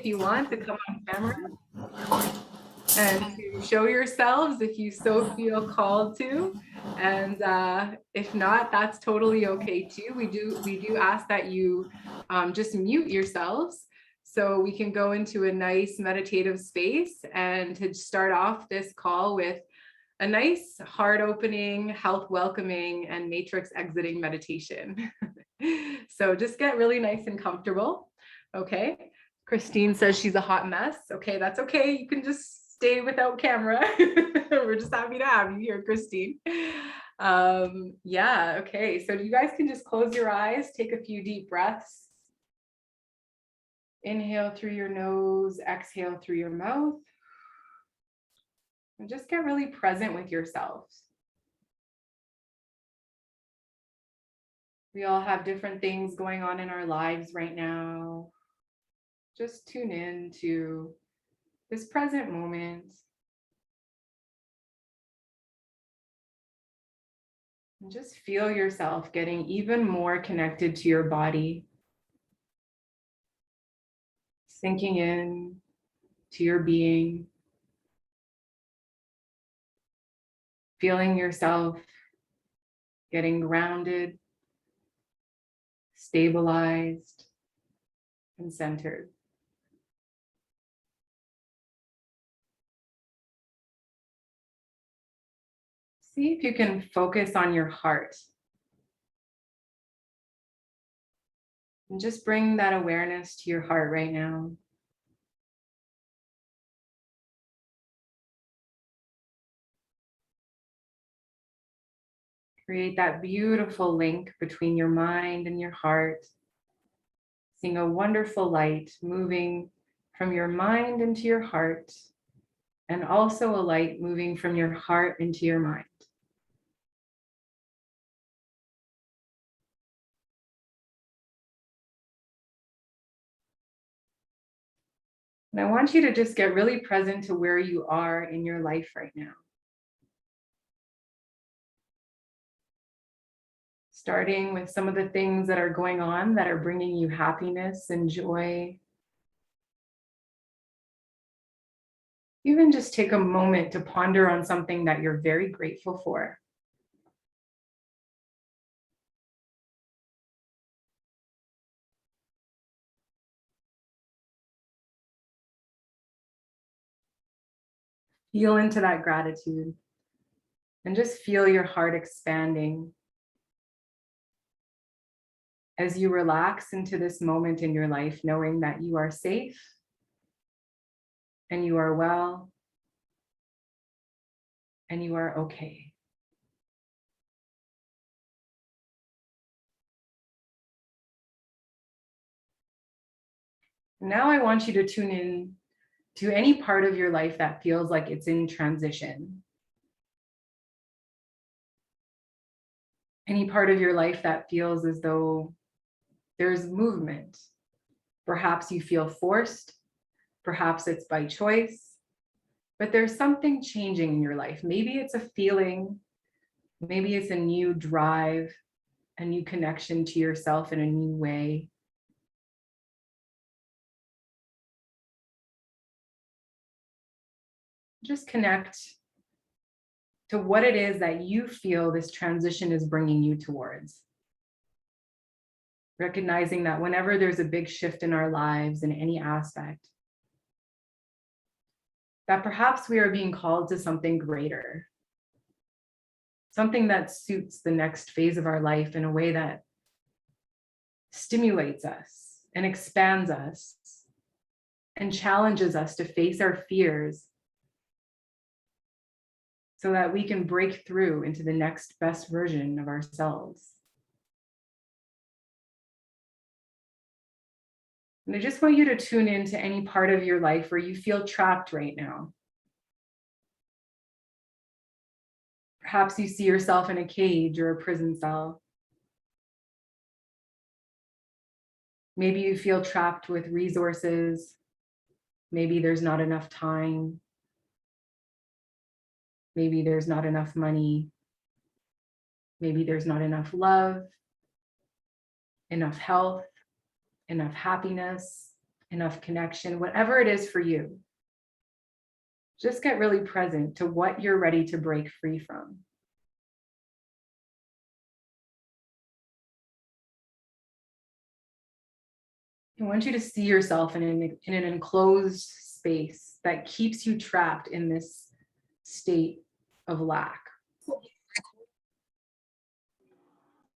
if you want to come on camera and to show yourselves if you so feel called to. And if not, that's totally okay too. We do ask that you just mute yourselves so we can go into a nice meditative space and to start off this call with a nice heart opening, health welcoming, and matrix exiting meditation. So just get really nice and comfortable. Okay. Christine says she's a hot mess. Okay, that's okay. You can just stay without camera. We're just happy to have you here, Christine. Yeah, okay. So you guys can just close your eyes, take a few deep breaths. Inhale through your nose, exhale through your mouth. And just get really present with yourselves. We all have different things going on in our lives right now. Just tune in to this present moment. And just feel yourself getting even more connected to your body. Sinking in to your being. Feeling yourself getting grounded, stabilized, and centered. See if you can focus on your heart. And just bring that awareness to your heart right now. Create that beautiful link between your mind and your heart. Seeing a wonderful light moving from your mind into your heart, and also a light moving from your heart into your mind. And I want you to just get really present to where you are in your life right now. Starting with some of the things that are going on that are bringing you happiness and joy. Even just take a moment to ponder on something that you're very grateful for. Feel into that gratitude and just feel your heart expanding as you relax into this moment in your life, knowing that you are safe and you are well and you are okay. Now I want you to tune in to any part of your life that feels like it's in transition. Any part of your life that feels as though there's movement. Perhaps you feel forced, perhaps it's by choice, but there's something changing in your life. Maybe it's a feeling, maybe it's a new drive, a new connection to yourself in a new way. Just connect to what it is that you feel this transition is bringing you towards. Recognizing that whenever there's a big shift in our lives in any aspect, that perhaps we are being called to something greater, something that suits the next phase of our life in a way that stimulates us and expands us and challenges us to face our fears so that we can break through into the next best version of ourselves. And I just want you to tune into any part of your life where you feel trapped right now. Perhaps you see yourself in a cage or a prison cell. Maybe you feel trapped with resources. Maybe there's not enough time. Maybe there's not enough money. Maybe there's not enough love, enough health, enough happiness, enough connection, whatever it is for you. Just get really present to what you're ready to break free from. I want you to see yourself in an enclosed space that keeps you trapped in this state of lack.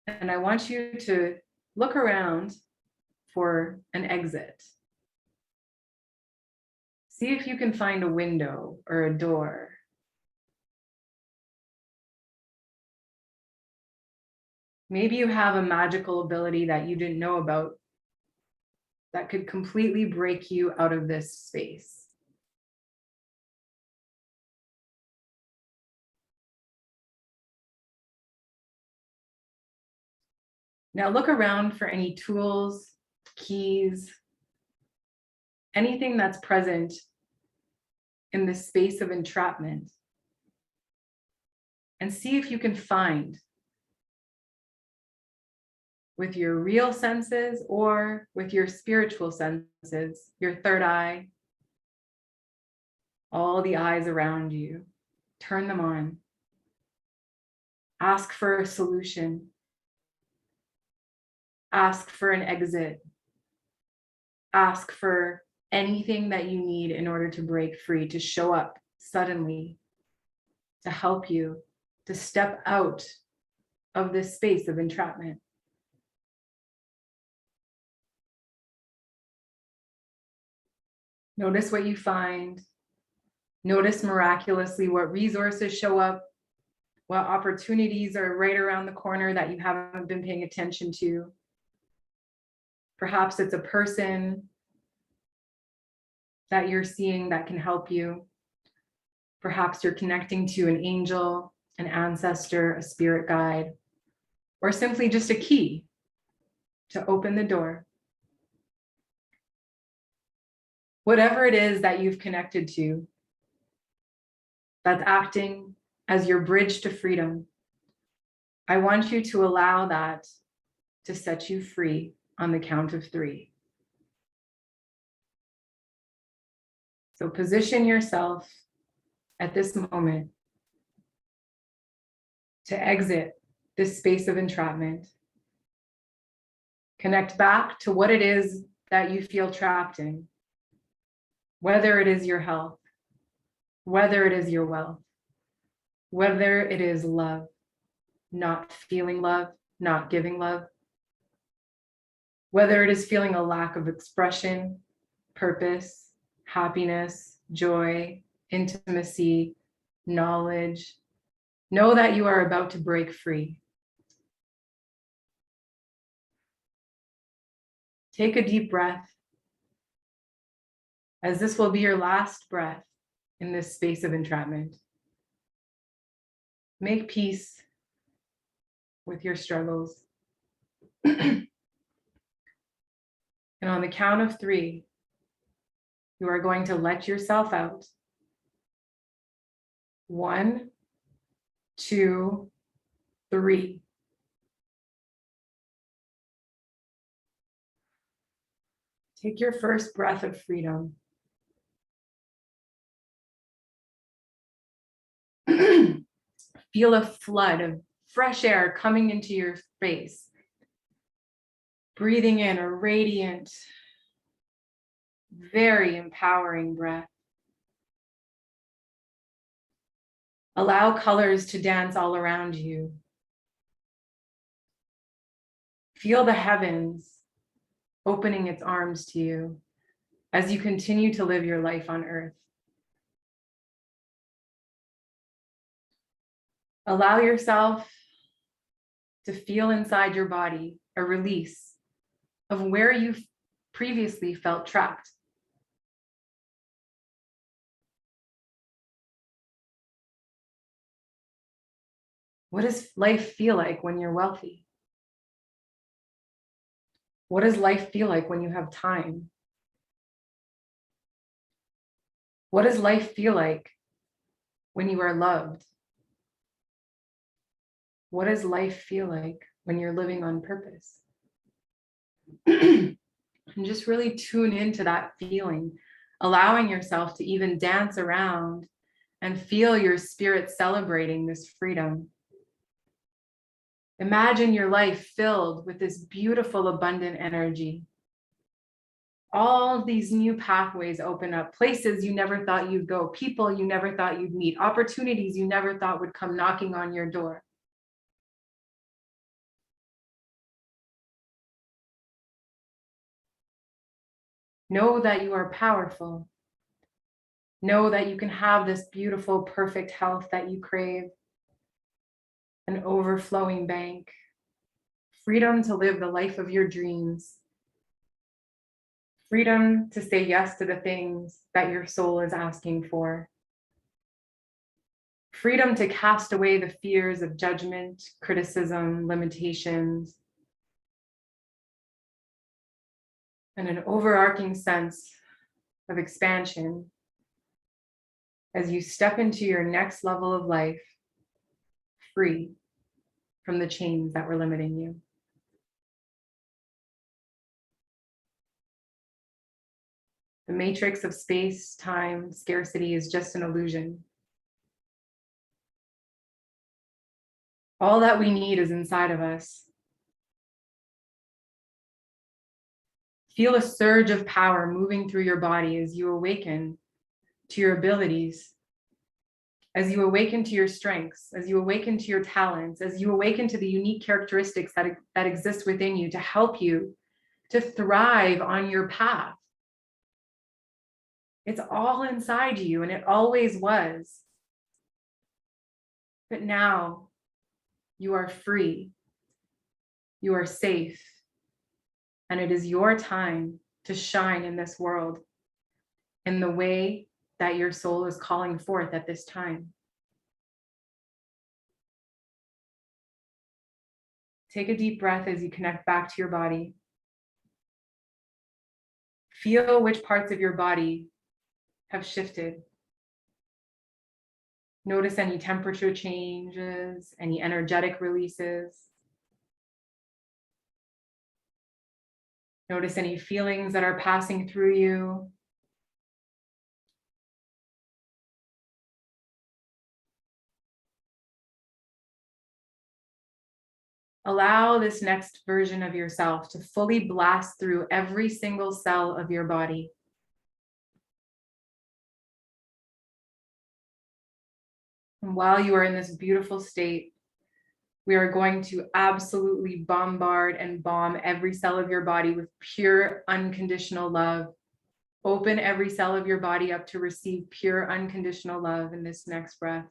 And I want you to look around for an exit. See if you can find a window or a door. Maybe you have a magical ability that you didn't know about that could completely break you out of this space. Now look around for any tools, keys, anything that's present in this space of entrapment. And see if you can find, with your real senses or with your spiritual senses, your third eye, all the eyes around you, turn them on. Ask for a solution. Ask for an exit. Ask for anything that you need in order to break free, to show up suddenly, to help you, to step out of this space of entrapment. Notice what you find. Notice miraculously what resources show up, what opportunities are right around the corner that you haven't been paying attention to. Perhaps it's a person that you're seeing that can help you. Perhaps you're connecting to an angel, an ancestor, a spirit guide, or simply just a key to open the door. Whatever it is that you've connected to, that's acting as your bridge to freedom, I want you to allow that to set you free on the count of 3. So position yourself at this moment to exit this space of entrapment. Connect back to what it is that you feel trapped in, whether it is your health, whether it is your wealth, whether it is love, not feeling love, not giving love, whether it is feeling a lack of expression, purpose, happiness, joy, intimacy, knowledge. Know that you are about to break free. Take a deep breath, as this will be your last breath in this space of entrapment. Make peace with your struggles. And on the count of 3, you are going to let yourself out. 1, 2, 3. Take your first breath of freedom. Feel a flood of fresh air coming into your face. Breathing in a radiant, very empowering breath. Allow colors to dance all around you. Feel the heavens opening its arms to you as you continue to live your life on earth. Allow yourself to feel inside your body a release of where you previously felt trapped. What does life feel like when you're wealthy? What does life feel like when you have time? What does life feel like when you are loved? What does life feel like when you're living on purpose? And just really tune into that feeling, allowing yourself to even dance around and feel your spirit celebrating this freedom. Imagine your life filled with this beautiful, abundant energy. All these new pathways open up, places you never thought you'd go, people you never thought you'd meet, opportunities you never thought would come knocking on your door. Know that you are powerful. Know that you can have this beautiful, perfect health that you crave, an overflowing bank, freedom to live the life of your dreams, freedom to say yes to the things that your soul is asking for, freedom to cast away the fears of judgment, criticism, limitations, and an overarching sense of expansion as you step into your next level of life, free from the chains that were limiting you. The matrix of space, time, scarcity is just an illusion. All that we need is inside of us. Feel a surge of power moving through your body as you awaken to your abilities, as you awaken to your strengths, as you awaken to your talents, as you awaken to the unique characteristics that exist within you to help you to thrive on your path. It's all inside you, and it always was. But now you are free, you are safe, and it is your time to shine in this world in the way that your soul is calling forth at this time. Take a deep breath as you connect back to your body. Feel which parts of your body have shifted. Notice any temperature changes, any energetic releases. Notice any feelings that are passing through you. Allow this next version of yourself to fully blast through every single cell of your body. And while you are in this beautiful state, we are going to absolutely bombard and bomb every cell of your body with pure, unconditional love. Open every cell of your body up to receive pure, unconditional love in this next breath.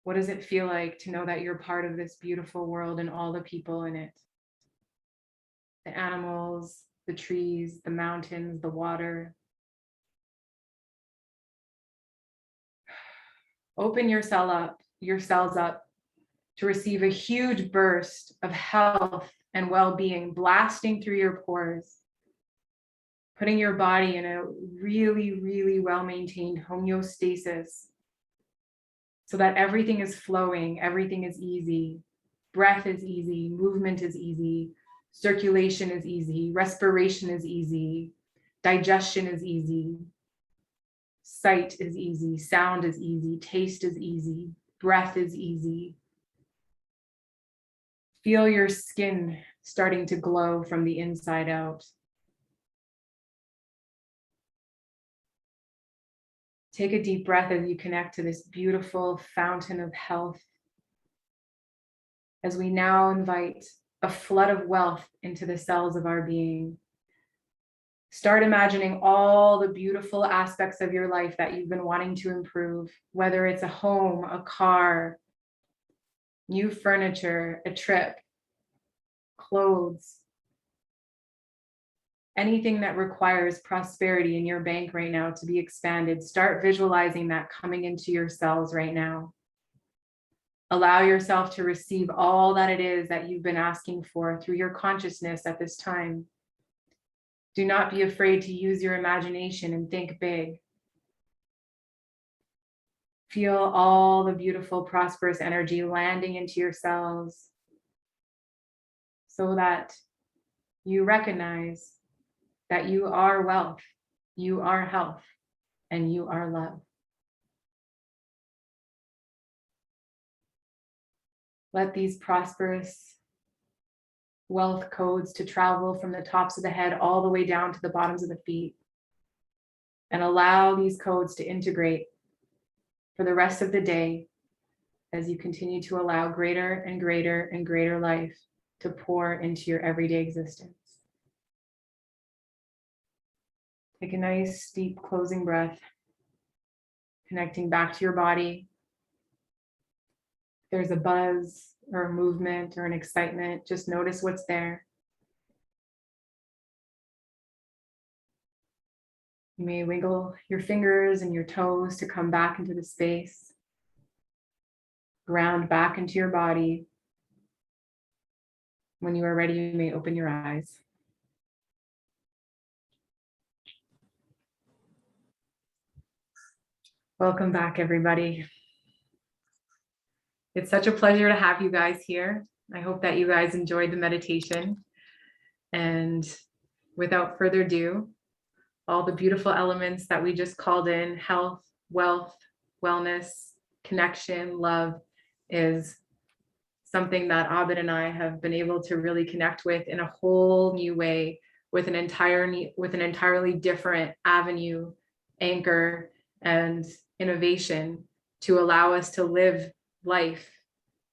What does it feel like to know that you're part of this beautiful world and all the people in it? The animals, the trees, the mountains, the water. Open your cells up to receive a huge burst of health and well-being blasting through your pores, putting your body in a really, really well-maintained homeostasis so that everything is flowing, everything is easy, breath is easy, movement is easy, circulation is easy, respiration is easy, digestion is easy, sight is easy, sound is easy, taste is easy, breath is easy. Feel your skin starting to glow from the inside out. Take a deep breath as you connect to this beautiful fountain of health. As we now invite a flood of wealth into the cells of our being. Start imagining all the beautiful aspects of your life that you've been wanting to improve, whether it's a home, a car, new furniture, a trip, clothes, anything that requires prosperity in your bank right now to be expanded. Start visualizing that coming into your cells right now. Allow yourself to receive all that it is that you've been asking for through your consciousness at this time. Do not be afraid to use your imagination and think big. Feel all the beautiful, prosperous energy landing into your cells so that you recognize that you are wealth, you are health, and you are love. Let these prosperous wealth codes to travel from the tops of the head all the way down to the bottoms of the feet. And allow these codes to integrate for the rest of the day as you continue to allow greater and greater and greater life to pour into your everyday existence. Take a nice, deep closing breath, connecting back to your body. If there's a buzz or a movement or an excitement, just notice what's there. You may wiggle your fingers and your toes to come back into the space. Ground back into your body. When you are ready, you may open your eyes. Welcome back, everybody. It's such a pleasure to have you guys here. I hope that you guys enjoyed the meditation. And without further ado, all the beautiful elements that we just called in, health, wealth, wellness, connection, love, is something that Aabid and I have been able to really connect with in a whole new way, with an entirely different avenue, anchor, and innovation to allow us to live life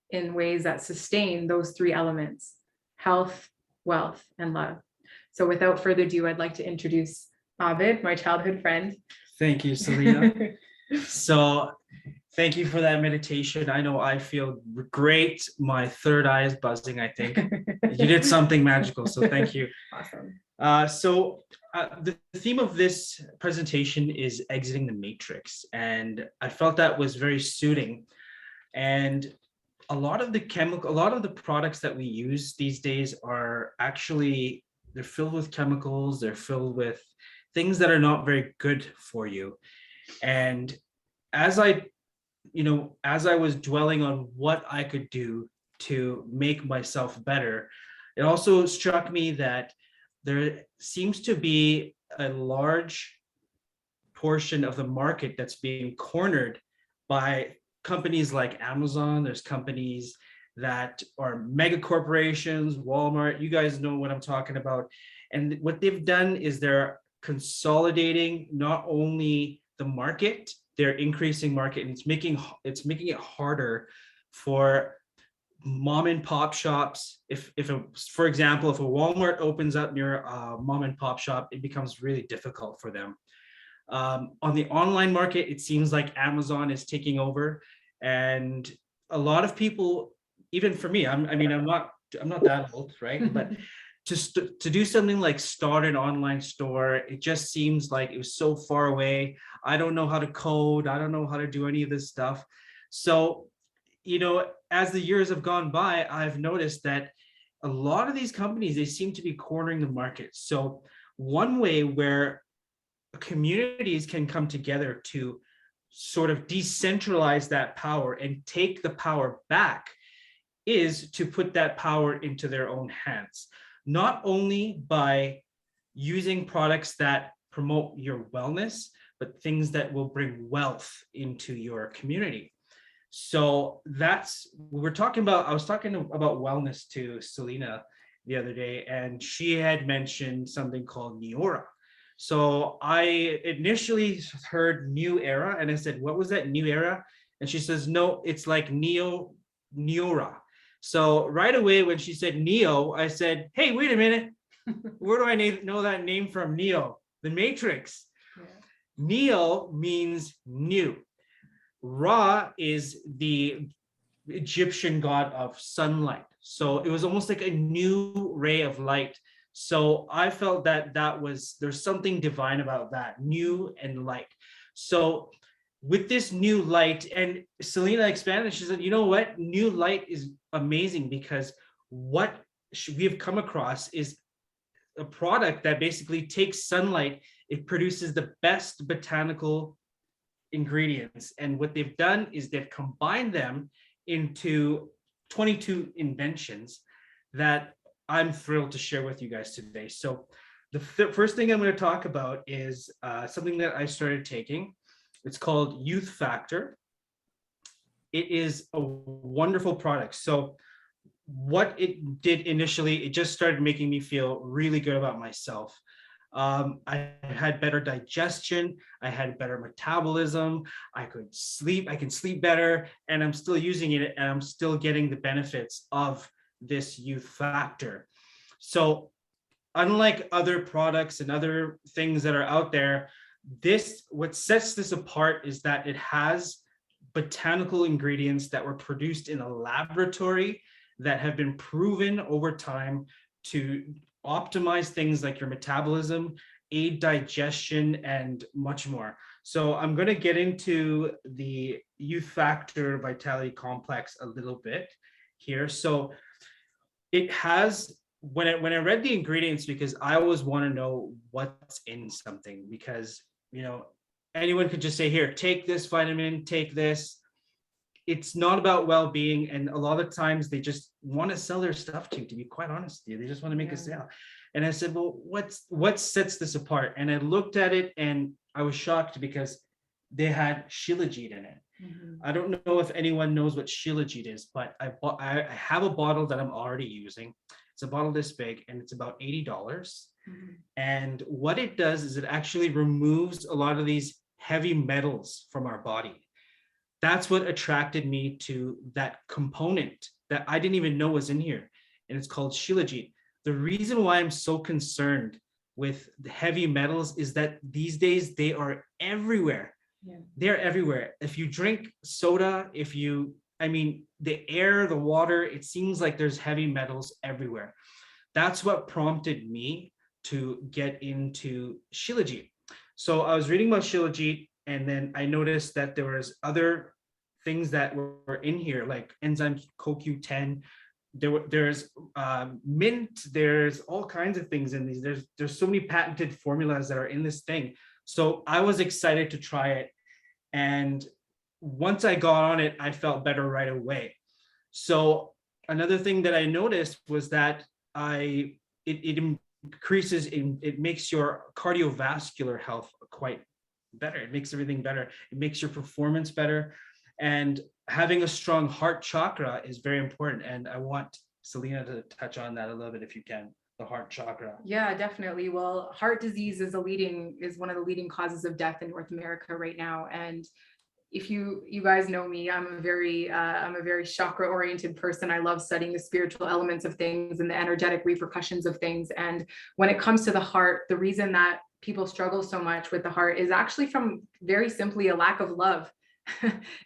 in ways that sustain those three elements: health, wealth, and love. So without further ado, I'd like to introduce Aabid, my childhood friend. Thank you, Selena. So thank you for that meditation. I know I feel great. My third eye is buzzing, I think. You did something magical, so thank you. Awesome. The theme of this presentation is exiting the matrix, and I felt that was very suiting. And a lot of the products that we use these days are actually, they're filled with chemicals, they're filled with things that are not very good for you. And as I was dwelling on what I could do to make myself better, it also struck me that there seems to be a large portion of the market that's being cornered by companies like Amazon. There's companies that are mega corporations, Walmart, you guys know what I'm talking about. And what they've done is they're consolidating not only the market, they're increasing market, and it's making it harder for mom and pop shops. For example, if a Walmart opens up near a mom and pop shop, it becomes really difficult for them. On the online market, it seems like Amazon is taking over, and a lot of people, even for me, I'm not that old, right? But to do something like start an online store, it just seems like it was so far away. I don't know how to code. I don't know how to do any of this stuff. So, as the years have gone by, I've noticed that a lot of these companies, they seem to be cornering the market. So one way where communities can come together to sort of decentralize that power and take the power back is to put that power into their own hands, not only by using products that promote your wellness, but things that will bring wealth into your community. So that's what we're talking about. I was talking about wellness to Selena the other day, and she had mentioned something called Neora. So I initially heard New Era, and I said, what was that, New Era? And she says, no, it's like Neora. So right away when she said Neo, I said, hey, wait a minute. Where do I know that name from? Neo, the Matrix. Yeah. Neo means new. Ra is the Egyptian god of sunlight. So it was almost like a new ray of light. So I felt that there's something divine about that, new and light. So with this new light, and Selena expanded, she said, you know what? New light is amazing, because what we've come across is a product that basically takes sunlight. It produces the best botanical ingredients, and what they've done is they've combined them into 22 inventions that I'm thrilled to share with you guys today. So the first thing I'm going to talk about is something that I started taking. It's called Youth Factor. It is a wonderful product. So what it did initially, it just started making me feel really good about myself. I had better digestion, I had better metabolism, I can sleep better, and I'm still using it, and I'm still getting the benefits of this Youth Factor. So unlike other products and other things that are out there, what sets this apart is that it has botanical ingredients that were produced in a laboratory that have been proven over time to optimize things like your metabolism, aid digestion, and much more. So I'm going to get into the Youth Factor Vitality Complex a little bit here. So it has, when I read the ingredients, because I always want to know what's in something, because anyone could just say, here, take this vitamin, take this. It's not about well-being, and a lot of times they just want to sell their stuff to be quite honest with you. They just want to make a sale. And I said, well, what sets this apart? And I looked at it and I was shocked because they had shilajit in it. I don't know if anyone knows what shilajit is, but I have a bottle that I'm already using. It's a bottle this big, and it's about $80. And what it does is it actually removes a lot of these heavy metals from our body. That's what attracted me to that component that I didn't even know was in here. And it's called shilajit. The reason why I'm so concerned with the heavy metals is that these days they are everywhere. They're everywhere. If you drink soda, the air, the water, it seems like there's heavy metals everywhere. That's what prompted me to get into shilajit. So I was reading about shilajit, and then I noticed that there was other things that were in here, like enzyme CoQ10. There's mint. There's all kinds of things in these. There's so many patented formulas that are in this thing. So I was excited to try it, and once I got on it, I felt better right away. So another thing that I noticed was that it increases, it makes your cardiovascular health quite better. It makes everything better. It makes your performance better. And having a strong heart chakra is very important. And I want Selena to touch on that a little bit if you can, the heart chakra. Yeah, definitely. Well, heart disease is one of the leading causes of death in North America right now. And if you guys know me, I'm a very chakra oriented person. I love studying the spiritual elements of things and the energetic repercussions of things. And when it comes to the heart, the reason that people struggle so much with the heart is actually from very simply a lack of love.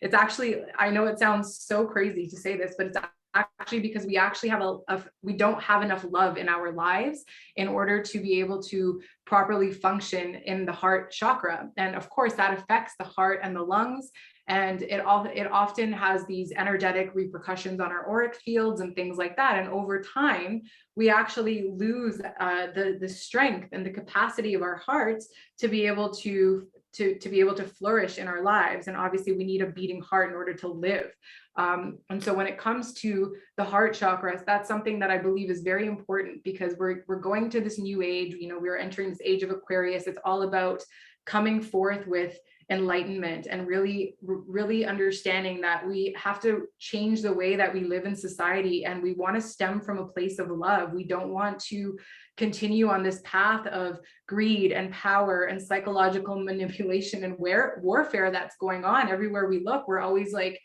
It's actually, I know it sounds so crazy to say this, but it's actually because we actually have we don't have enough love in our lives in order to be able to properly function in the heart chakra. And of course that affects the heart and the lungs, and it often has these energetic repercussions on our auric fields and things like that. And over time we actually lose the strength and the capacity of our hearts to be able to flourish in our lives. And obviously we need a beating heart in order to live. And so when it comes to the heart chakras, that's something that I believe is very important, because we're going to this new age. We're entering this age of Aquarius. It's all about coming forth with enlightenment and really understanding that we have to change the way that we live in society, and we want to stem from a place of love. We don't want to continue on this path of greed and power and psychological manipulation and warfare that's going on everywhere we look. We're always like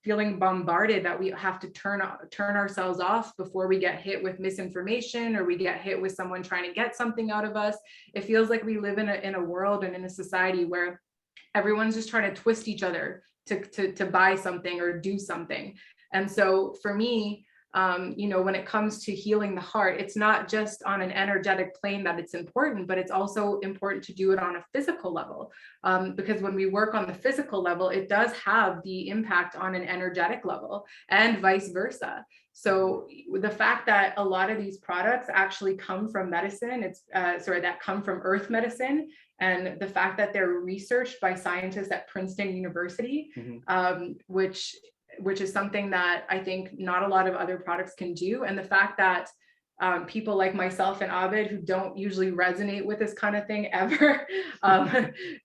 feeling bombarded that we have to turn ourselves off before we get hit with misinformation, or we get hit with someone trying to get something out of us. It feels like we live in a world and in a society where everyone's just trying to twist each other to buy something or do something. And so for me, when it comes to healing the heart, it's not just on an energetic plane that it's important, but it's also important to do it on a physical level. Because when we work on the physical level, it does have the impact on an energetic level, and vice versa. So the fact that a lot of these products actually come from medicine, that come from earth medicine, and the fact that they're researched by scientists at Princeton University, which is something that I think not a lot of other products can do. And the fact that people like myself and Aabid, who don't usually resonate with this kind of thing ever,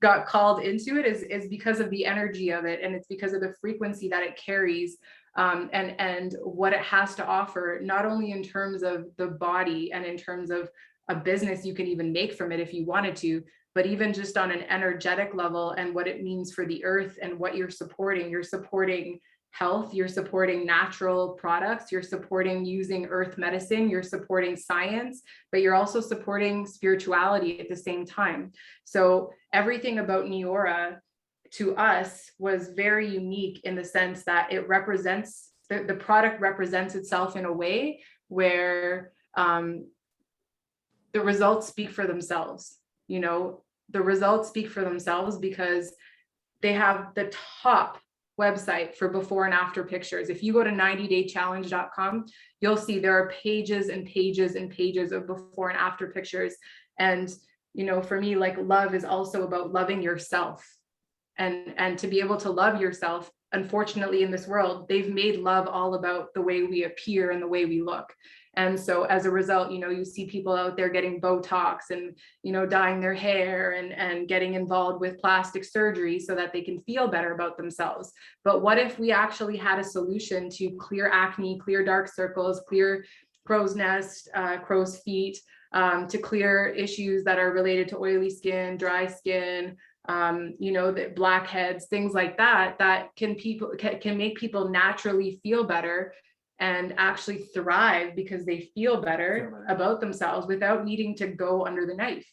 got called into it is because of the energy of it. And it's because of the frequency that it carries, and what it has to offer, not only in terms of the body and in terms of a business you can even make from it if you wanted to, but even just on an energetic level and what it means for the earth and what you're supporting. You're supporting health, you're supporting natural products, you're supporting using earth medicine, you're supporting science, but you're also supporting spirituality at the same time. So everything about Neora to us was very unique in the sense that it represents, the product represents itself in a way where the results speak for themselves. You know, the results speak for themselves because they have the top website for before and after pictures. If you go to 90daychallenge.com, you'll see there are pages and pages and pages of before and after pictures. And, you know, for me, like, love is also about loving yourself. And to be able to love yourself, unfortunately in this world, they've made love all about the way we appear and the way we look. And so as a result, you know, you see people out there getting Botox and, you know, dyeing their hair and getting involved with plastic surgery so that they can feel better about themselves. But what if we actually had a solution to clear acne, clear dark circles, clear crow's nest, crow's feet, to clear issues that are related to oily skin, dry skin, you know, that blackheads, things like that, that can make people naturally feel better and actually thrive because they feel better about themselves without needing to go under the knife.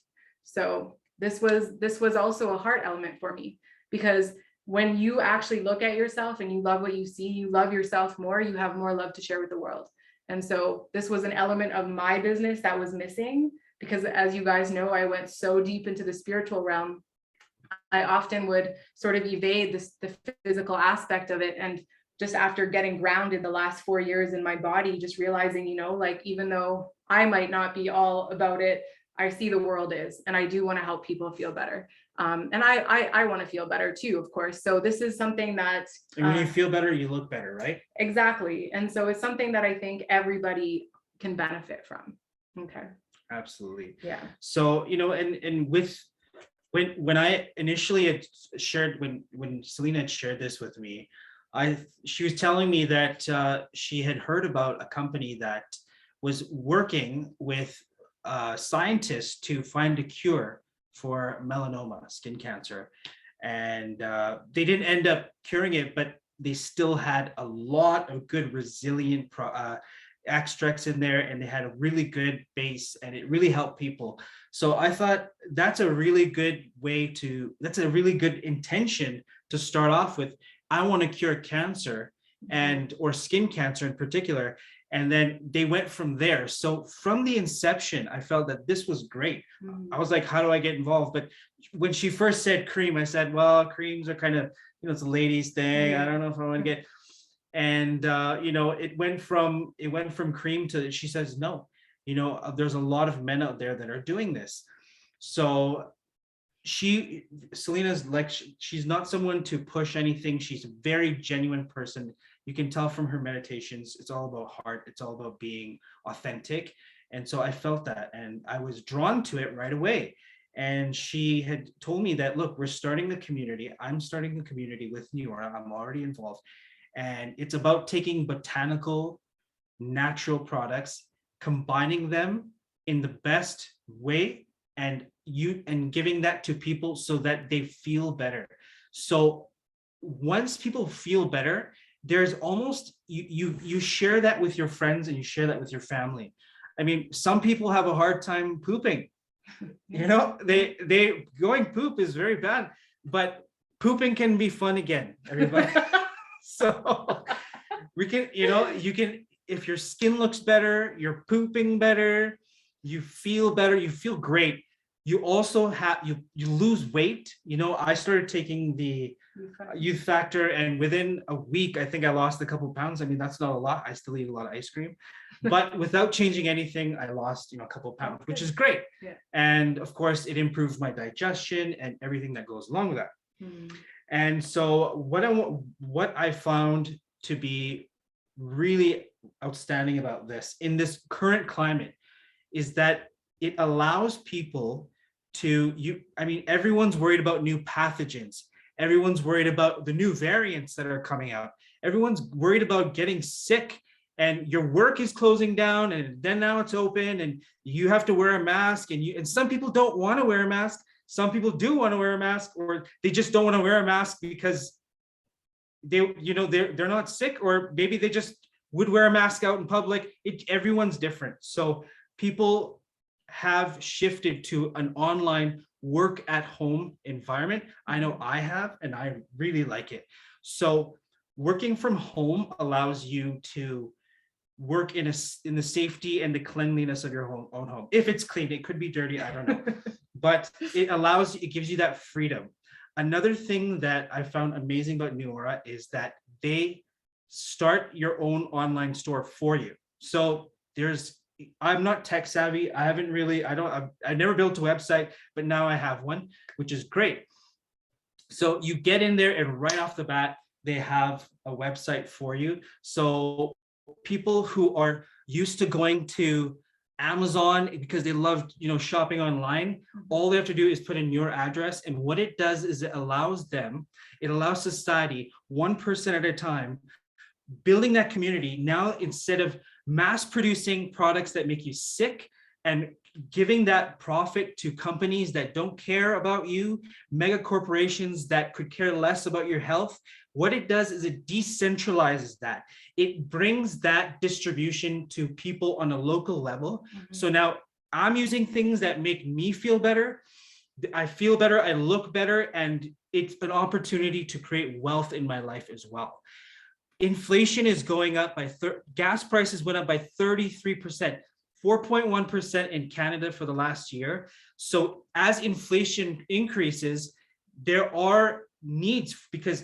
So this was also a heart element for me, because when you actually look at yourself and you love what you see, you love yourself more, you have more love to share with the world. And so this was an element of my business that was missing, because as you guys know, I went so deep into the spiritual realm. I often would sort of evade the physical aspect of it. And just after getting grounded the last 4 years in my body, just realizing, you know, like, even though I might not be all about it, I see the world is, and I do want to help people feel better. And I want to feel better too, of course. So this is something that and when you feel better, you look better, right? Exactly. And so it's something that I think everybody can benefit from. Okay. Absolutely. Yeah. So, you know, and with when I initially had shared, when Selena had shared this with me, she was telling me that she had heard about a company that was working with scientists to find a cure for melanoma, skin cancer. And they didn't end up curing it, but they still had a lot of good resilient extracts in there, and they had a really good base, and it really helped people. So I thought that's a really good that's a really good intention to start off with. I want to cure cancer or skin cancer in particular. And then they went from there. So from the inception, I felt that this was great. I was like, how do I get involved? But when she first said cream, I said, well, creams are kind of, you know, it's a ladies thing. I don't know if I want to get, and you know, it went from cream to, she says, no, you know, there's a lot of men out there that are doing this. So Selena's like, she's not someone to push anything. She's a very genuine person. You can tell from her meditations, it's all about heart. It's all about being authentic. And so I felt that, and I was drawn to it right away. And she had told me that, look, we're starting the community. I'm starting the community with Neora. I'm already involved. And it's about taking botanical, natural products, combining them in the best way, and giving that to people so that they feel better. So once people feel better, there's almost, you share that with your friends, and you share that with your family. I mean, some people have a hard time pooping. You know, they going poop is very bad, but pooping can be fun again, everybody. So we can, you know, you can, if your skin looks better, you're pooping better, you feel better, you feel great. You also have, you lose weight. You know, I started taking the Youth Factor, and within a week, I think I lost a couple of pounds. I mean, that's not a lot. I still eat a lot of ice cream, but without changing anything, I lost, you know, a couple of pounds, which is great. Yeah. And of course, it improves my digestion and everything that goes along with that. And so what I found to be really outstanding about this in this current climate is that it allows people to everyone's worried about new pathogens. Everyone's worried about the new variants that are coming out. Everyone's worried about getting sick, and your work is closing down, and then now it's open and you have to wear a mask, and some people don't want to wear a mask. Some people do want to wear a mask, or they just don't want to wear a mask because they're not sick, or maybe they just would wear a mask out in public. Everyone's different. So people have shifted to an online work at home environment. I know I have, and I really like it. So working from home allows you to work in the safety and the cleanliness of your own home. If it's clean, it could be dirty, I don't know. But it gives you that freedom. Another thing that I found amazing about Neora is that they start your own online store for you. So I'm not tech savvy. I've never built a website, but now I have one, which is great. So you get in there and right off the bat, they have a website for you. So people who are used to going to Amazon because they love, shopping online, all they have to do is put in your address. And what it does is it allows society, one person at a time, building that community. Now, instead of mass producing products that make you sick and giving that profit to companies that don't care about you, mega corporations that could care less about your health, what it does is it decentralizes that. It brings that distribution to people on a local level. Mm-hmm. So now I'm using things that make me feel better. I feel better, I look better, and it's an opportunity to create wealth in my life as well. Inflation is going up by gas prices went up by 33%, 4.1% in Canada for the last year. So as inflation increases, there are needs because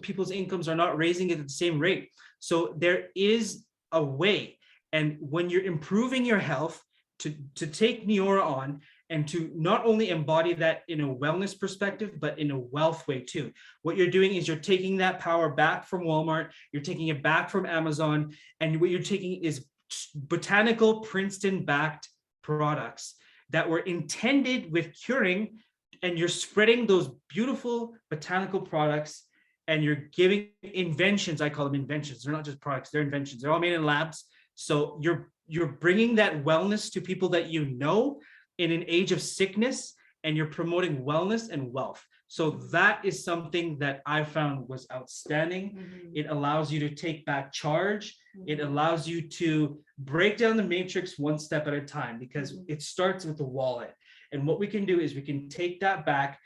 people's incomes are not raising it at the same rate. So there is a way. And when you're improving your health, to take Neora on and to not only embody that in a wellness perspective, but in a wealth way too. What you're doing is you're taking that power back from Walmart, you're taking it back from Amazon, and what you're taking is botanical Princeton-backed products that were intended with curing, and you're spreading those beautiful botanical products, and you're giving inventions. I call them inventions. They're not just products, they're inventions. They're all made in labs. So you're bringing that wellness to people that you know in an age of sickness, and you're promoting wellness and wealth. So that is something that I found was outstanding. Mm-hmm. It allows you to take back charge. Mm-hmm. It allows you to break down the matrix one step at a time, because mm-hmm. it starts with the wallet. And what we can do is we can take that back.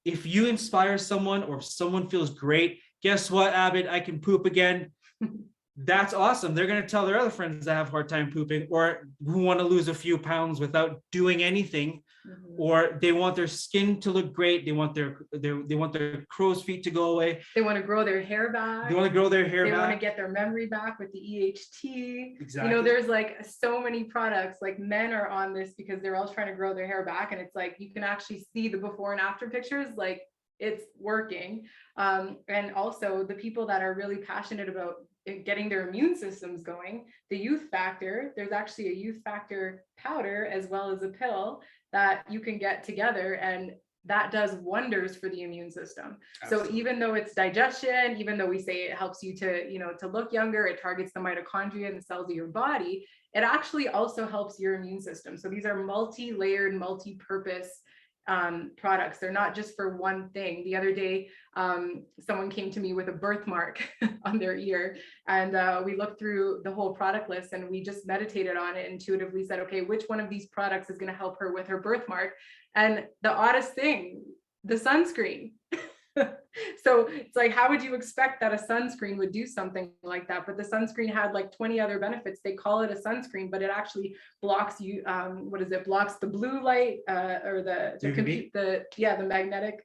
If you inspire someone, or if someone feels great, guess what, Aabid, I can poop again. That's awesome. They're going to tell their other friends that have a hard time pooping, or who want to lose a few pounds without doing anything, mm-hmm. or they want their skin to look great. They want their crow's feet to go away. They want to grow their hair back. They want to get their memory back with the EHT. Exactly. There's like so many products. Like men are on this because they're all trying to grow their hair back, and it's like you can actually see the before and after pictures. Like it's working. And also the people that are really passionate about getting their immune systems going, the youth factor, there's actually a youth factor powder as well as a pill that you can get together, and that does wonders for the immune system. Absolutely. So even though it's digestion, even though we say it helps you to look younger, it targets the mitochondria and the cells of your body, it actually also helps your immune system. So these are multi-layered, multi-purpose products. They're not just for one thing. The other day, someone came to me with a birthmark on their ear, and we looked through the whole product list, and we just meditated on it, intuitively said, okay, which one of these products is going to help her with her birthmark? And the oddest thing, the sunscreen. So it's like, how would you expect that a sunscreen would do something like that? But the sunscreen had like 20 other benefits. They call it a sunscreen, but it actually blocks blocks the blue light, or the magnetic,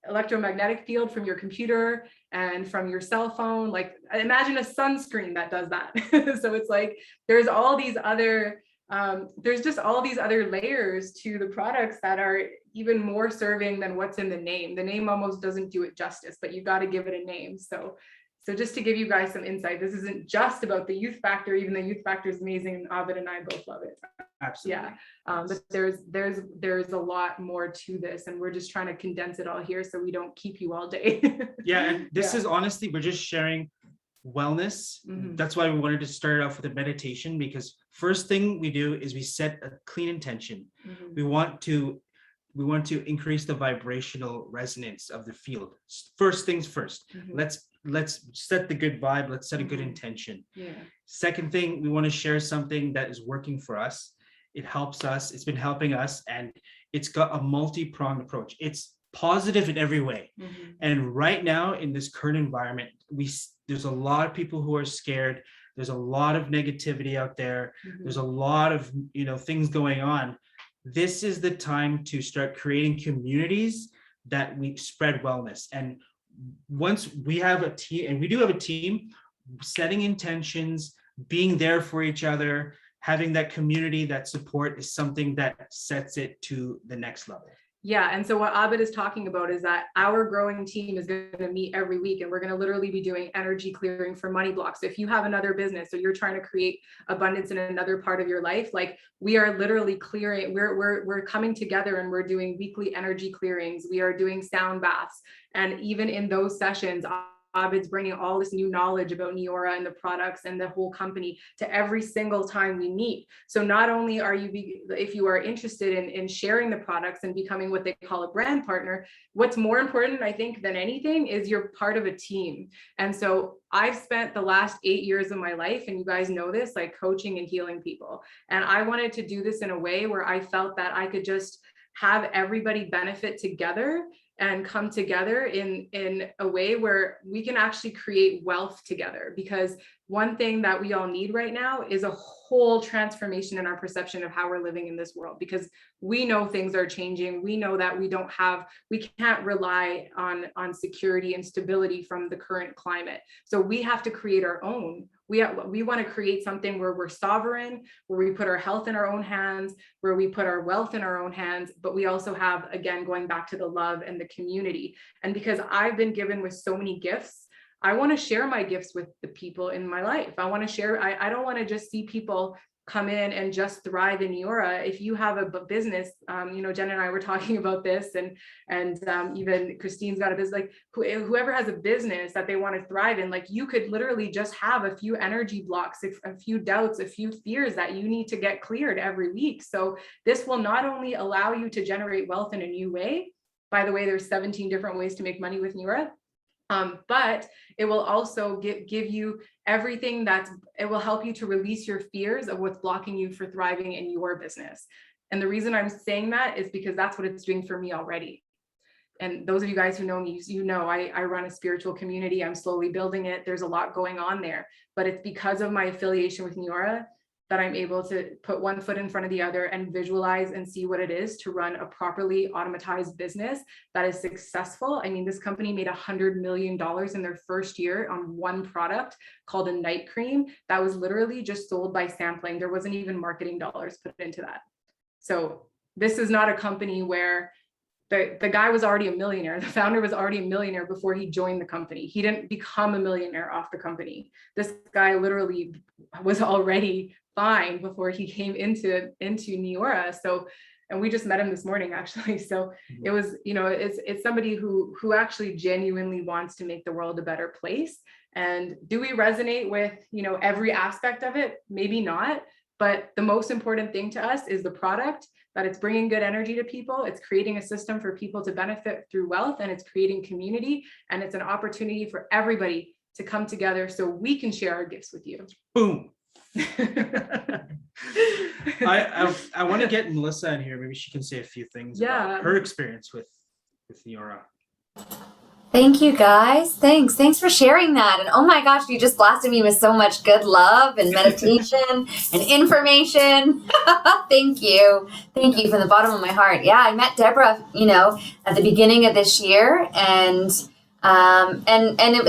electromagnetic field from your computer and from your cell phone. Like imagine a sunscreen that does that. So it's like, there's all these other there's just all these other layers to the products that are even more serving than what's in the name. The name almost doesn't do it justice, but you got to give it a name. So So just to give you guys some insight, this isn't just about the youth factor, even though youth factor is amazing and Aabid and I both love it. Absolutely. Yeah. But there's a lot more to this, and we're just trying to condense it all here so we don't keep you all day. Yeah. And this is honestly, we're just sharing wellness. That's why we wanted to start off with a meditation, because first thing we do is we set a clean intention. We want to increase the vibrational resonance of the field. First things first. Let's set the good vibe. Let's set a good intention. Second thing, we want to share something that is working for us. It helps us. It's been helping us, and it's got a multi-pronged approach. It's positive in every way. And right now in this current environment, there's a lot of people who are scared. There's a lot of negativity out there. There's a lot of, things going on. This is the time to start creating communities that we spread wellness. And once we have a team, and we do have a team, setting intentions, being there for each other, having that community, that support is something that sets it to the next level. Yeah. And so what Aabid is talking about is that our growing team is going to meet every week, and we're going to literally be doing energy clearing for money blocks. So if you have another business or you're trying to create abundance in another part of your life, like we are literally clearing, we're coming together and we're doing weekly energy clearings. We are doing sound baths. And even in those sessions, Aabid's bringing all this new knowledge about Neora and the products and the whole company to every single time we meet. So not only are you, if you are interested in sharing the products and becoming what they call a brand partner, what's more important, I think, than anything is you're part of a team. And so I've spent the last 8 years of my life, and you guys know this, like coaching and healing people. And I wanted to do this in a way where I felt that I could just have everybody benefit together and come together in a way where we can actually create wealth together. Because one thing that we all need right now is a whole transformation in our perception of how we're living in this world, because we know things are changing. We know that we can't rely on security and stability from the current climate. So we have to create our own. We want to create something where we're sovereign, where we put our health in our own hands, where we put our wealth in our own hands, but we also have, again, going back to the love and the community. And because I've been given with so many gifts, I want to share my gifts with the people in my life. I want to share, I don't want to just see people come in and just thrive in Neora. If you have a business, Jen and I were talking about this, and even Christine's got a business, like whoever has a business that they want to thrive in, like you could literally just have a few energy blocks, a few doubts, a few fears that you need to get cleared every week. So this will not only allow you to generate wealth in a new way. By the way, there's 17 different ways to make money with Neora. But it will also give you everything it will help you to release your fears of what's blocking you for thriving in your business. And the reason I'm saying that is because that's what it's doing for me already. And those of you guys who know me, I run a spiritual community. I'm slowly building it. There's a lot going on there, but it's because of my affiliation with Neora that I'm able to put one foot in front of the other and visualize and see what it is to run a properly automatized business that is successful. I mean, this company made $100 million in their first year on one product called a night cream that was literally just sold by sampling. There wasn't even marketing dollars put into that. So this is not a company where the guy was already a millionaire. The founder was already a millionaire before he joined the company. He didn't become a millionaire off the company. This guy literally was already fine before he came into Neora. So, and we just met him this morning, actually. So it was, it's somebody who actually genuinely wants to make the world a better place. And do we resonate with, every aspect of it? Maybe not. But the most important thing to us is the product, that it's bringing good energy to people. It's creating a system for people to benefit through wealth, and it's creating community. And it's an opportunity for everybody to come together so we can share our gifts with you. Boom. I want to get Melissa in here. Maybe she can say a few things about her experience with Neora. Thank you, guys. Thanks for sharing that. And oh my gosh, you just blasted me with so much good love and meditation and information. Thank you from the bottom of my heart. Yeah, I met Deborah, at the beginning of this year, and it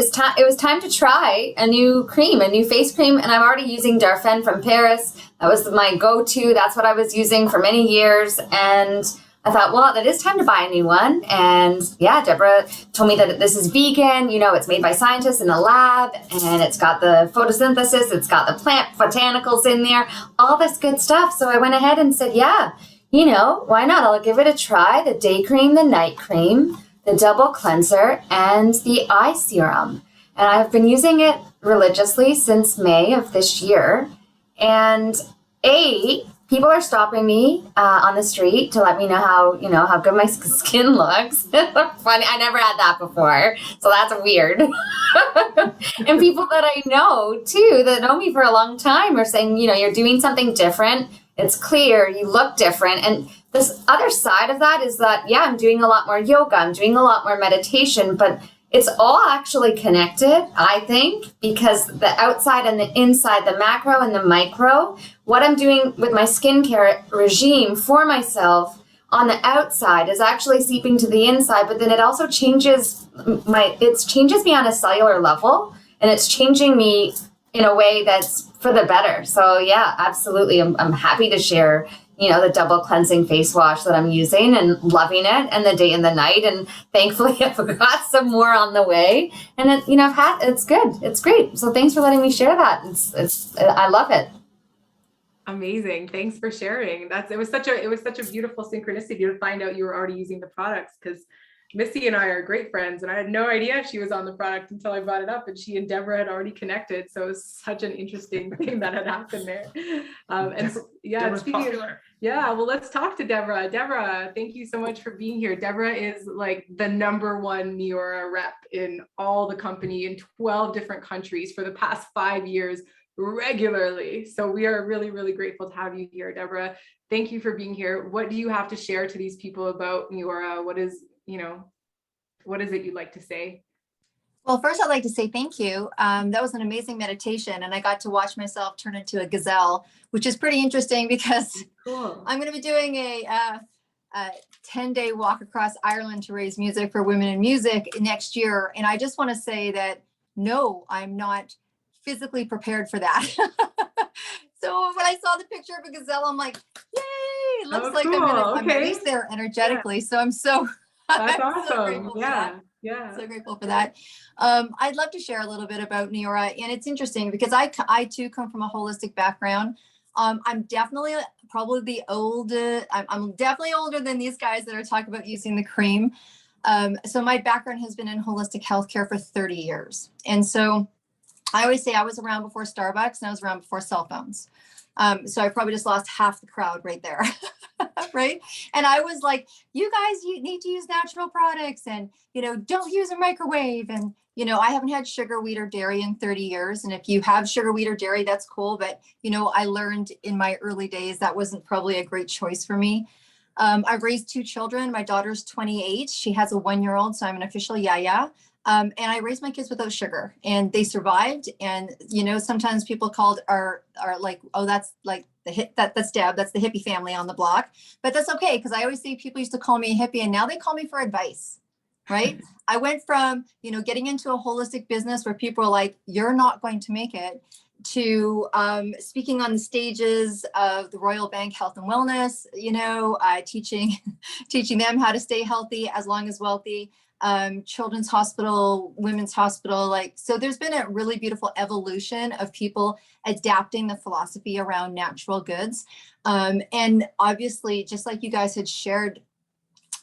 was time to try a new cream, a new face cream, and I'm already using Darphin from Paris. That was my go-to. That's what I was using for many years, and I thought, well, it is time to buy a new one. And yeah, Deborah told me that this is vegan, it's made by scientists in a lab, and it's got the photosynthesis, it's got the plant botanicals in there, all this good stuff. So I went ahead and said, yeah, why not? I'll give it a try. The day cream, the night cream, the double cleanser, and the eye serum. And I've been using it religiously since May of this year. And people are stopping me on the street to let me know how good my skin looks. Funny, I never had that before, so that's weird. And people that I know too, that know me for a long time, are saying, you're doing something different. It's clear, you look different. And this other side of that is that, yeah, I'm doing a lot more yoga, I'm doing a lot more meditation, but it's all actually connected, I think, because the outside and the inside, the macro and the micro, what I'm doing with my skincare regime for myself on the outside is actually seeping to the inside, but then it also changes me on a cellular level, and it's changing me in a way that's for the better. So yeah, absolutely. I'm happy to share the double cleansing face wash that I'm using and loving it, and the day and the night. And thankfully I've got some more on the way, and it's good. It's great. So thanks for letting me share that. I love it. Amazing. Thanks for sharing. It was such a beautiful synchronicity to find out you were already using the products, because Missy and I are great friends, and I had no idea she was on the product until I brought it up, and she and Deborah had already connected. So it was such an interesting thing that had happened there. Well, let's talk to Deborah. Deborah, thank you so much for being here. Deborah is like the #1 Neora rep in all the company in 12 different countries for the past 5 years regularly. So we are really, really grateful to have you here, Deborah. Thank you for being here. What do you have to share to these people about Neora? What is it you'd like to say? Well, first I'd like to say thank you. That was an amazing meditation, and I got to watch myself turn into a gazelle, which is pretty interesting because Cool. I'm going to be doing a 10-day walk across Ireland to raise music for women in music next year. And I just want to say that, no, I'm not physically prepared for that. So when I saw the picture of a gazelle, I'm like, yay, it looks like cool. I'm at least there energetically. Yeah. So I'm so That's I'm awesome. so grateful for that. Yeah. So grateful for that. I'd love to share a little bit about Neora, and it's interesting because I too come from a holistic background. I'm definitely probably I'm definitely older than these guys that are talking about using the cream. So my background has been in holistic healthcare for 30 years. And so I always say I was around before Starbucks and I was around before cell phones. So I probably just lost half the crowd right there. Right. And I was like, you need to use natural products, and, don't use a microwave. And, I haven't had sugar, wheat, or dairy in 30 years. And if you have sugar, wheat, or dairy, that's cool. But, I learned in my early days that wasn't probably a great choice for me. I've raised 2 children. My daughter's 28. She has a 1-year-old. So I'm an official yaya. And I raised my kids without sugar, and they survived. And, sometimes people are like, oh, that's like that's Deb, that's the hippie family on the block. But that's okay, because I always say people used to call me a hippie, and now they call me for advice, right? I went from, getting into a holistic business where people are like, you're not going to make it, to speaking on the stages of the Royal Bank Health and Wellness, teaching them how to stay healthy as long as wealthy. Children's Hospital, Women's Hospital, so there's been a really beautiful evolution of people adapting the philosophy around natural goods. And obviously, just like you guys had shared,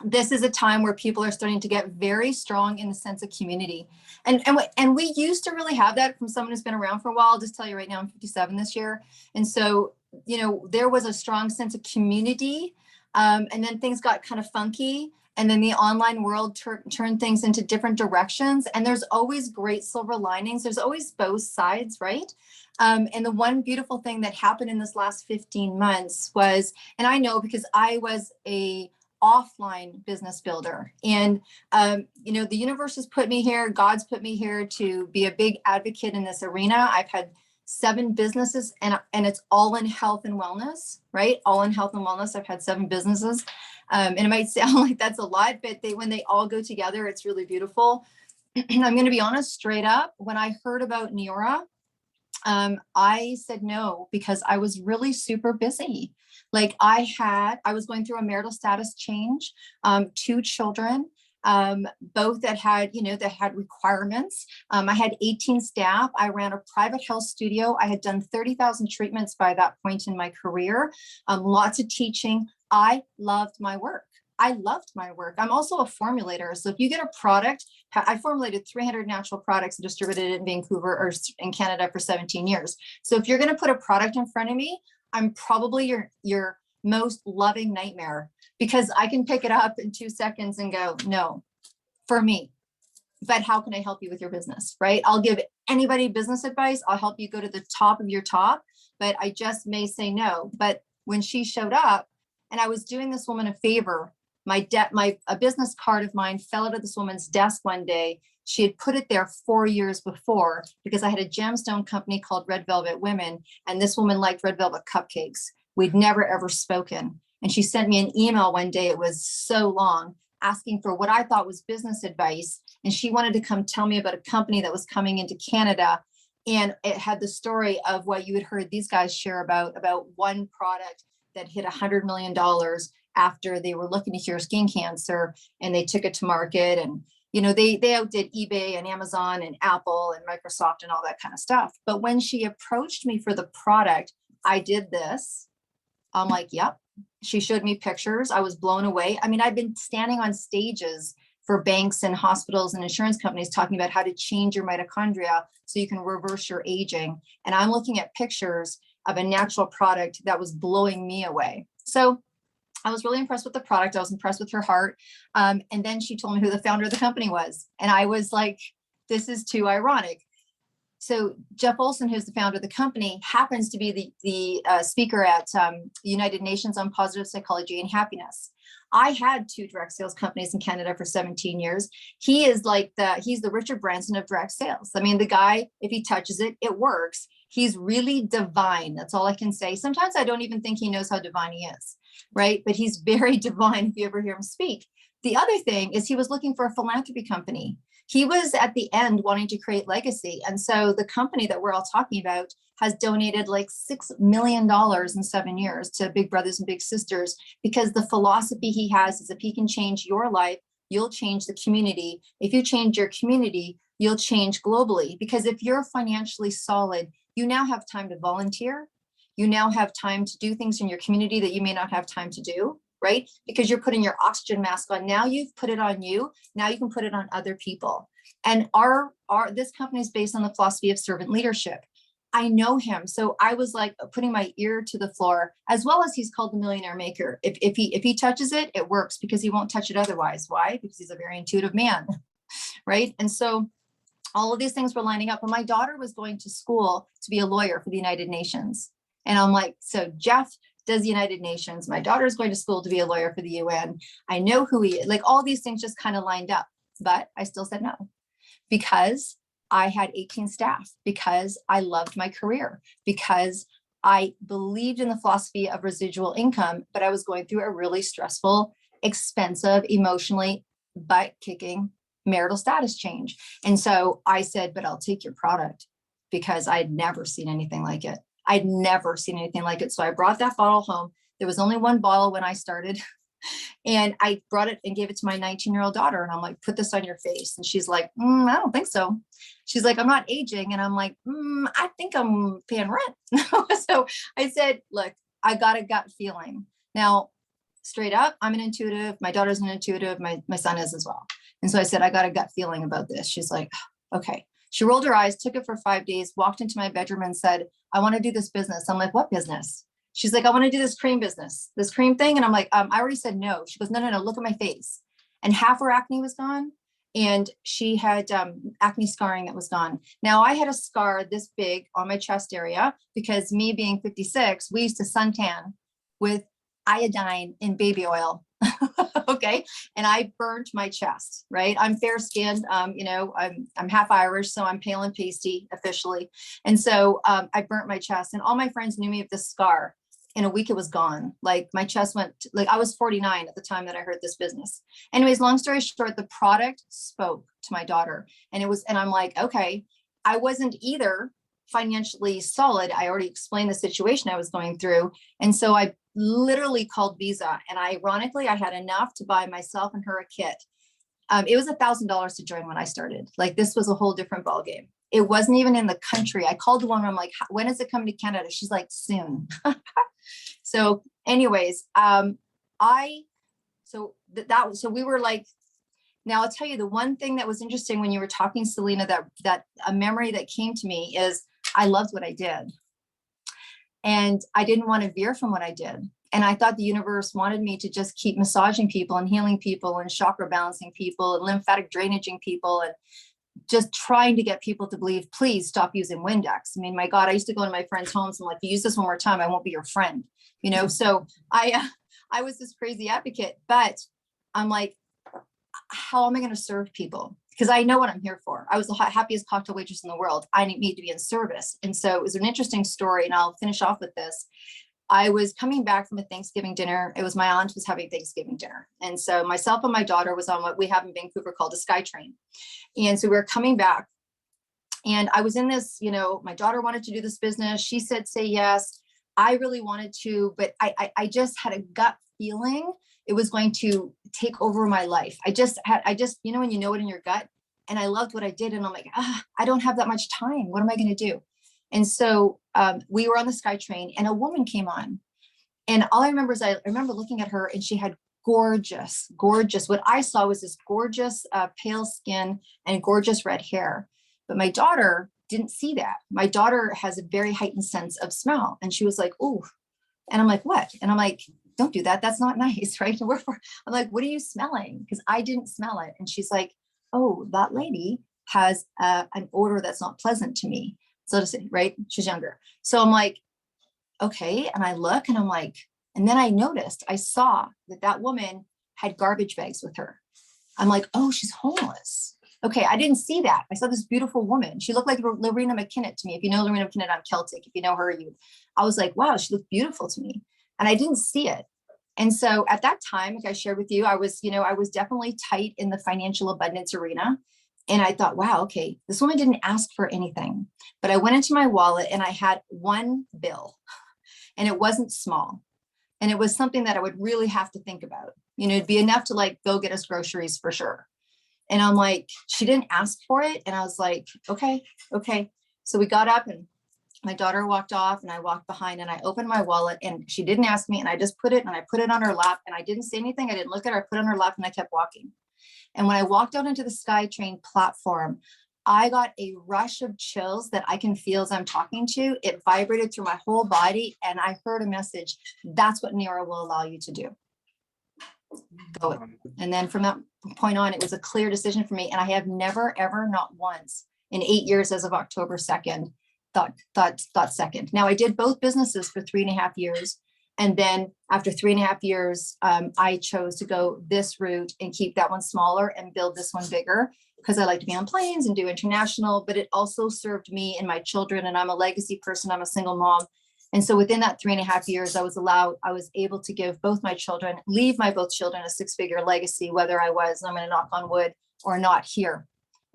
this is a time where people are starting to get very strong in the sense of community. And we used to really have that from someone who's been around for a while. I'll just tell you right now, I'm 57 this year. And so, there was a strong sense of community. And then things got kind of funky. And then the online world turned things into different directions. And there's always great silver linings. There's always both sides, right? And the one beautiful thing that happened in this last 15 months was, and I know because I was a offline business builder, and the universe has put me here, God's put me here to be a big advocate in this arena. I've had 7 businesses, and it's all in health and wellness, right? All in health and wellness. I've had 7 businesses. And it might sound like that's a lot, but when they all go together, it's really beautiful. I'm going to be honest, straight up. When I heard about Neora, I said no because I was really super busy. Like I was going through a marital status change, 2 children, both that had, that had requirements. I had 18 staff. I ran a private health studio. I had done 30,000 treatments by that point in my career, lots of teaching. I loved my work. I loved my work. I'm also a formulator. So if you get a product, I formulated 300 natural products and distributed it in Vancouver or in Canada for 17 years. So if you're going to put a product in front of me, I'm probably your most loving nightmare, because I can pick it up in 2 seconds and go, no, for me. But how can I help you with your business, right? I'll give anybody business advice. I'll help you go to the top of your top, but I just may say no. But when she showed up, and I was doing this woman a favor, a business card of mine fell out of this woman's desk one day. She had put it there 4 years before because I had a gemstone company called Red Velvet Women, and this woman liked red velvet cupcakes. We'd never ever spoken. And she sent me an email one day, it was so long, asking for what I thought was business advice. And she wanted to come tell me about a company that was coming into Canada. And it had the story of what you had heard these guys share about one product that hit $100 million after they were looking to cure skin cancer, and they took it to market. And they outdid eBay and Amazon and Apple and Microsoft and all that kind of stuff. But when she approached me for the product, I did this. I'm like, yep. She showed me pictures. I was blown away. I mean, I've been standing on stages for banks and hospitals and insurance companies talking about how to change your mitochondria so you can reverse your aging. And I'm looking at pictures of a natural product that was blowing me away. So I was really impressed with the product. I was impressed with her heart. And then she told me who the founder of the company was. And I was like, this is too ironic. So Jeff Olson, who's the founder of the company, happens to be the speaker at the United Nations on Positive Psychology and Happiness. I had 2 direct sales companies in Canada for 17 years. He is he's the Richard Branson of direct sales. I mean, the guy, if he touches it, it works. He's really divine. That's all I can say. Sometimes I don't even think he knows how divine he is, right? But he's very divine if you ever hear him speak. The other thing is he was looking for a philanthropy company. He was at the end wanting to create legacy. And so the company that we're all talking about has donated like $6 million in 7 years to Big Brothers and Big Sisters, because the philosophy he has is if he can change your life, you'll change the community. If you change your community, you'll change globally. Because if you're financially solid, you now have time to volunteer. You now have time to do things in your community that you may not have time to do, right? Because you're putting your oxygen mask on. Now you've put it on you. Now you can put it on other people. And this company is based on the philosophy of servant leadership. I know him. So I was like putting my ear to the floor, as well as he's called the Millionaire Maker. If he touches it, it works, because he won't touch it otherwise. Why? Because he's a very intuitive man, right? And so all of these things were lining up. And my daughter was going to school to be a lawyer for the United Nations. And I'm like, so Jeff does the United Nations. My daughter is going to school to be a lawyer for the UN. I know who he is. Like all these things just kind of lined up, but I still said no, because I had 18 staff, because I loved my career, because I believed in the philosophy of residual income, but I was going through a really stressful, expensive, emotionally butt-kicking marital status change. And so I said, but I'll take your product, because I'd never seen anything like it. I'd never seen anything like it. So I brought that bottle home. There was only one bottle when I started. And I brought it and gave it to my 19-year-old daughter. And I'm like, put this on your face. And she's like, I don't think so. She's like, I'm not aging. And I'm like, I think I'm paying rent. So I said, look, I got a gut feeling. Now, straight up, I'm an intuitive. My daughter's an intuitive. My son is as well. And so I said, I got a gut feeling about this. She's like, okay. She rolled her eyes, took it for 5 days, walked into my bedroom and said, I want to do this business. I'm like, what business? She's like, I want to do this cream business, this cream thing. And I'm like, I already said no. She goes, no, look at my face. And half her acne was gone. And she had acne scarring that was gone. Now I had a scar this big on my chest area, because me being 56, we used to suntan with iodine in baby oil. Okay. And I burnt my chest, right? I'm fair skinned. I'm half Irish, so I'm pale and pasty officially. And so I burnt my chest, and all my friends knew me with this scar. In a week, it was gone. Like my chest went, I was 49 at the time that I heard this business. Anyways, long story short, the product spoke to my daughter, and I'm like, okay, I wasn't either financially solid. I already explained the situation I was going through. And so I literally called Visa, and ironically, I had enough to buy myself and her a kit. It was $1,000 to join when I started. Like, this was a whole different ballgame. It wasn't even in the country. I called the woman. I'm like, when is it coming to Canada? She's like, soon. So anyways, so we were like, now I'll tell you the one thing that was interesting when you were talking, Selena, that a memory that came to me is I loved what I did. And I didn't want to veer from what I did. And I thought the universe wanted me to just keep massaging people and healing people and chakra balancing people and lymphatic drainaging people and just trying to get people to believe, please stop using Windex. I mean, my God, I used to go to my friends' homes and like, you use this one more time, I won't be your friend. You know, so I was this crazy advocate, but I'm like, how am I going to serve people? Because I know what I'm here for. I was the happiest cocktail waitress in the world. I need to be in service. And so it was an interesting story, and I'll finish off with this. I was coming back from a Thanksgiving dinner. It was my aunt was having Thanksgiving dinner. And so myself and my daughter was on what we have in Vancouver called a Sky Train. And so we were coming back, and I was in this, you know, my daughter wanted to do this business. She said, say yes. I really wanted to, but I just had a gut feeling it was going to take over my life. I just, you know, when you know it in your gut, and I loved what I did. And I'm like, I don't have that much time. What am I going to do? And so we were on the Sky Train, and a woman came on, and all I remember is I remember looking at her, and she had gorgeous, what I saw was this gorgeous pale skin and gorgeous red hair. But my daughter didn't see that. My daughter has a very heightened sense of smell. And she was like, ooh. And I'm like, what? And I'm like, don't do that. That's not nice, right? I'm like, what are you smelling? Because I didn't smell it. And she's like, oh, that lady has an odor that's not pleasant to me. So to say, right? She's younger. So I'm like, okay. And I look, and I'm like, and then I saw that woman had garbage bags with her. I'm like, oh, she's homeless. Okay, I didn't see that. I saw this beautiful woman. She looked like Lorena McKinnon to me. If you know Lorena McKinnon, I'm Celtic. If you know her, I was like, wow, she looked beautiful to me. And I didn't see it. And so at that time, like I shared with you, I was definitely tight in the financial abundance arena. And I thought, wow, okay, this woman didn't ask for anything. But I went into my wallet, and I had one bill, and it wasn't small. And it was something that I would really have to think about. You know, it'd be enough to like go get us groceries for sure. And I'm like, she didn't ask for it. And I was like, okay. So we got up, and my daughter walked off, and I walked behind, and I opened my wallet, and she didn't ask me. And I just put it on her lap, and I didn't say anything. I didn't look at her. I put it on her lap, and I kept walking. And when I walked out into the Sky Train platform, I got a rush of chills that I can feel as I'm talking to you. It vibrated through my whole body, and I heard a message. That's what Neora will allow you to do. Go. And then from that point on, it was a clear decision for me. And I have never, ever, not once in 8 years as of October 2nd, thought second. Now I did both businesses for 3.5 years. And then after 3.5 years, I chose to go this route and keep that one smaller and build this one bigger, because I like to be on planes and do international, but it also served me and my children. And I'm a legacy person. I'm a single mom. And so within that 3.5 years, I was able to give leave my both children a 6-figure legacy, whether I was, I'm going to knock on wood, or not here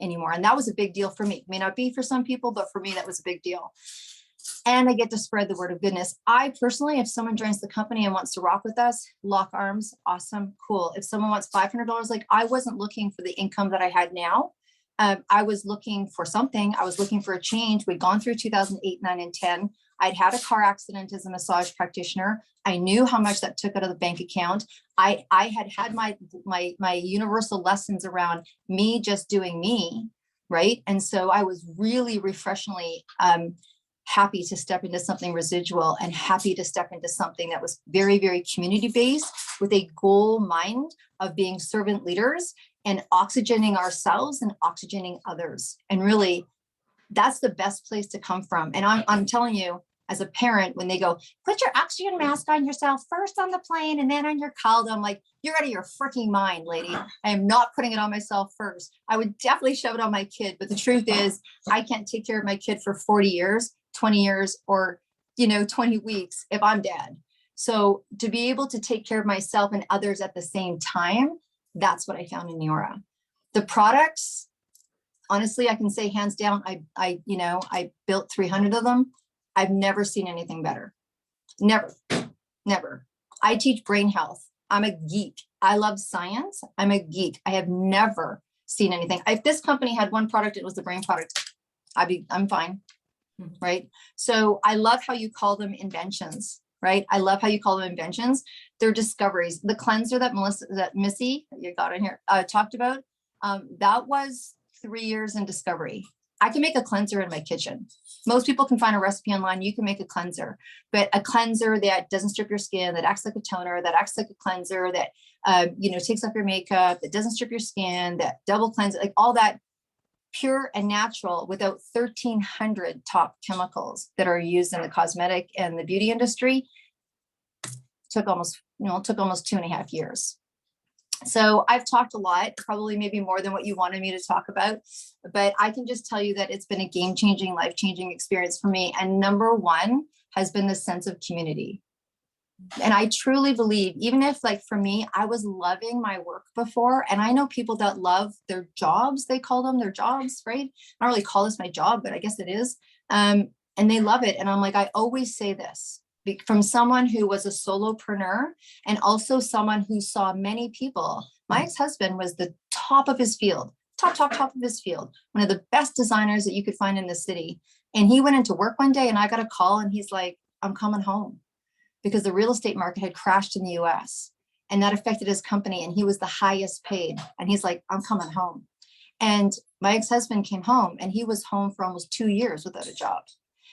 anymore. And that was a big deal for me. It may not be for some people, but for me, that was a big deal. And I get to spread the word of goodness. I personally, if someone joins the company and wants to rock with us, lock arms, awesome, cool. If someone wants $500, like, I wasn't looking for the income that I had now. I was looking for something. I was looking for a change. We'd gone through 2008, 9, and 10. I'd had a car accident as a massage practitioner. I knew how much that took out of the bank account. I had my universal lessons around me just doing me, right? And so I was really refreshingly happy to step into something residual, and happy to step into something that was very, very community-based, with a goal mind of being servant leaders and oxygening ourselves and oxygening others. And really, that's the best place to come from. And I'm telling you, as a parent, when they go, put your oxygen mask on yourself first on the plane and then on your child, I'm like, you're out of your freaking mind, lady. I am not putting it on myself first. I would definitely shove it on my kid. But the truth is, I can't take care of my kid for 40 years, 20 years, or 20 weeks if I'm dead. So to be able to take care of myself and others at the same time, that's what I found in Neora. The products, honestly, I can say hands down, I built 300 of them. I've never seen anything better. Never, never. I teach brain health. I'm a geek. I love science. I'm a geek. I have never seen anything. If this company had one product, it was the brain product, I'm fine. Right. So I love how you call them inventions, right? I love how you call them inventions. They're discoveries. The cleanser that Missy, you got in here, talked about, that was 3 years in discovery. I can make a cleanser in my kitchen. Most people can find a recipe online. You can make a cleanser, but a cleanser that doesn't strip your skin, that acts like a toner, that acts like a cleanser, that, takes off your makeup, that doesn't strip your skin, that double cleanse, like all that pure and natural without 1,300 top chemicals that are used in the cosmetic and the beauty industry took almost 2.5 years. So I've talked a lot, probably maybe more than what you wanted me to talk about, but I can just tell you that it's been a game-changing, life-changing experience for me. And number one has been the sense of community. And I truly believe, even if like for me, I was loving my work before, and I know people that love their jobs, they call them their jobs, right? I don't really call this my job, but I guess it is. And they love it. And I'm like, I always say this from someone who was a solopreneur and also someone who saw many people. My ex-husband was the top of his field, top of his field, one of the best designers that you could find in the city. And he went into work one day and I got a call and he's like, I'm coming home, because the real estate market had crashed in the US and that affected his company. And he was the highest paid. And he's like, I'm coming home. And my ex-husband came home and he was home for almost 2 years without a job.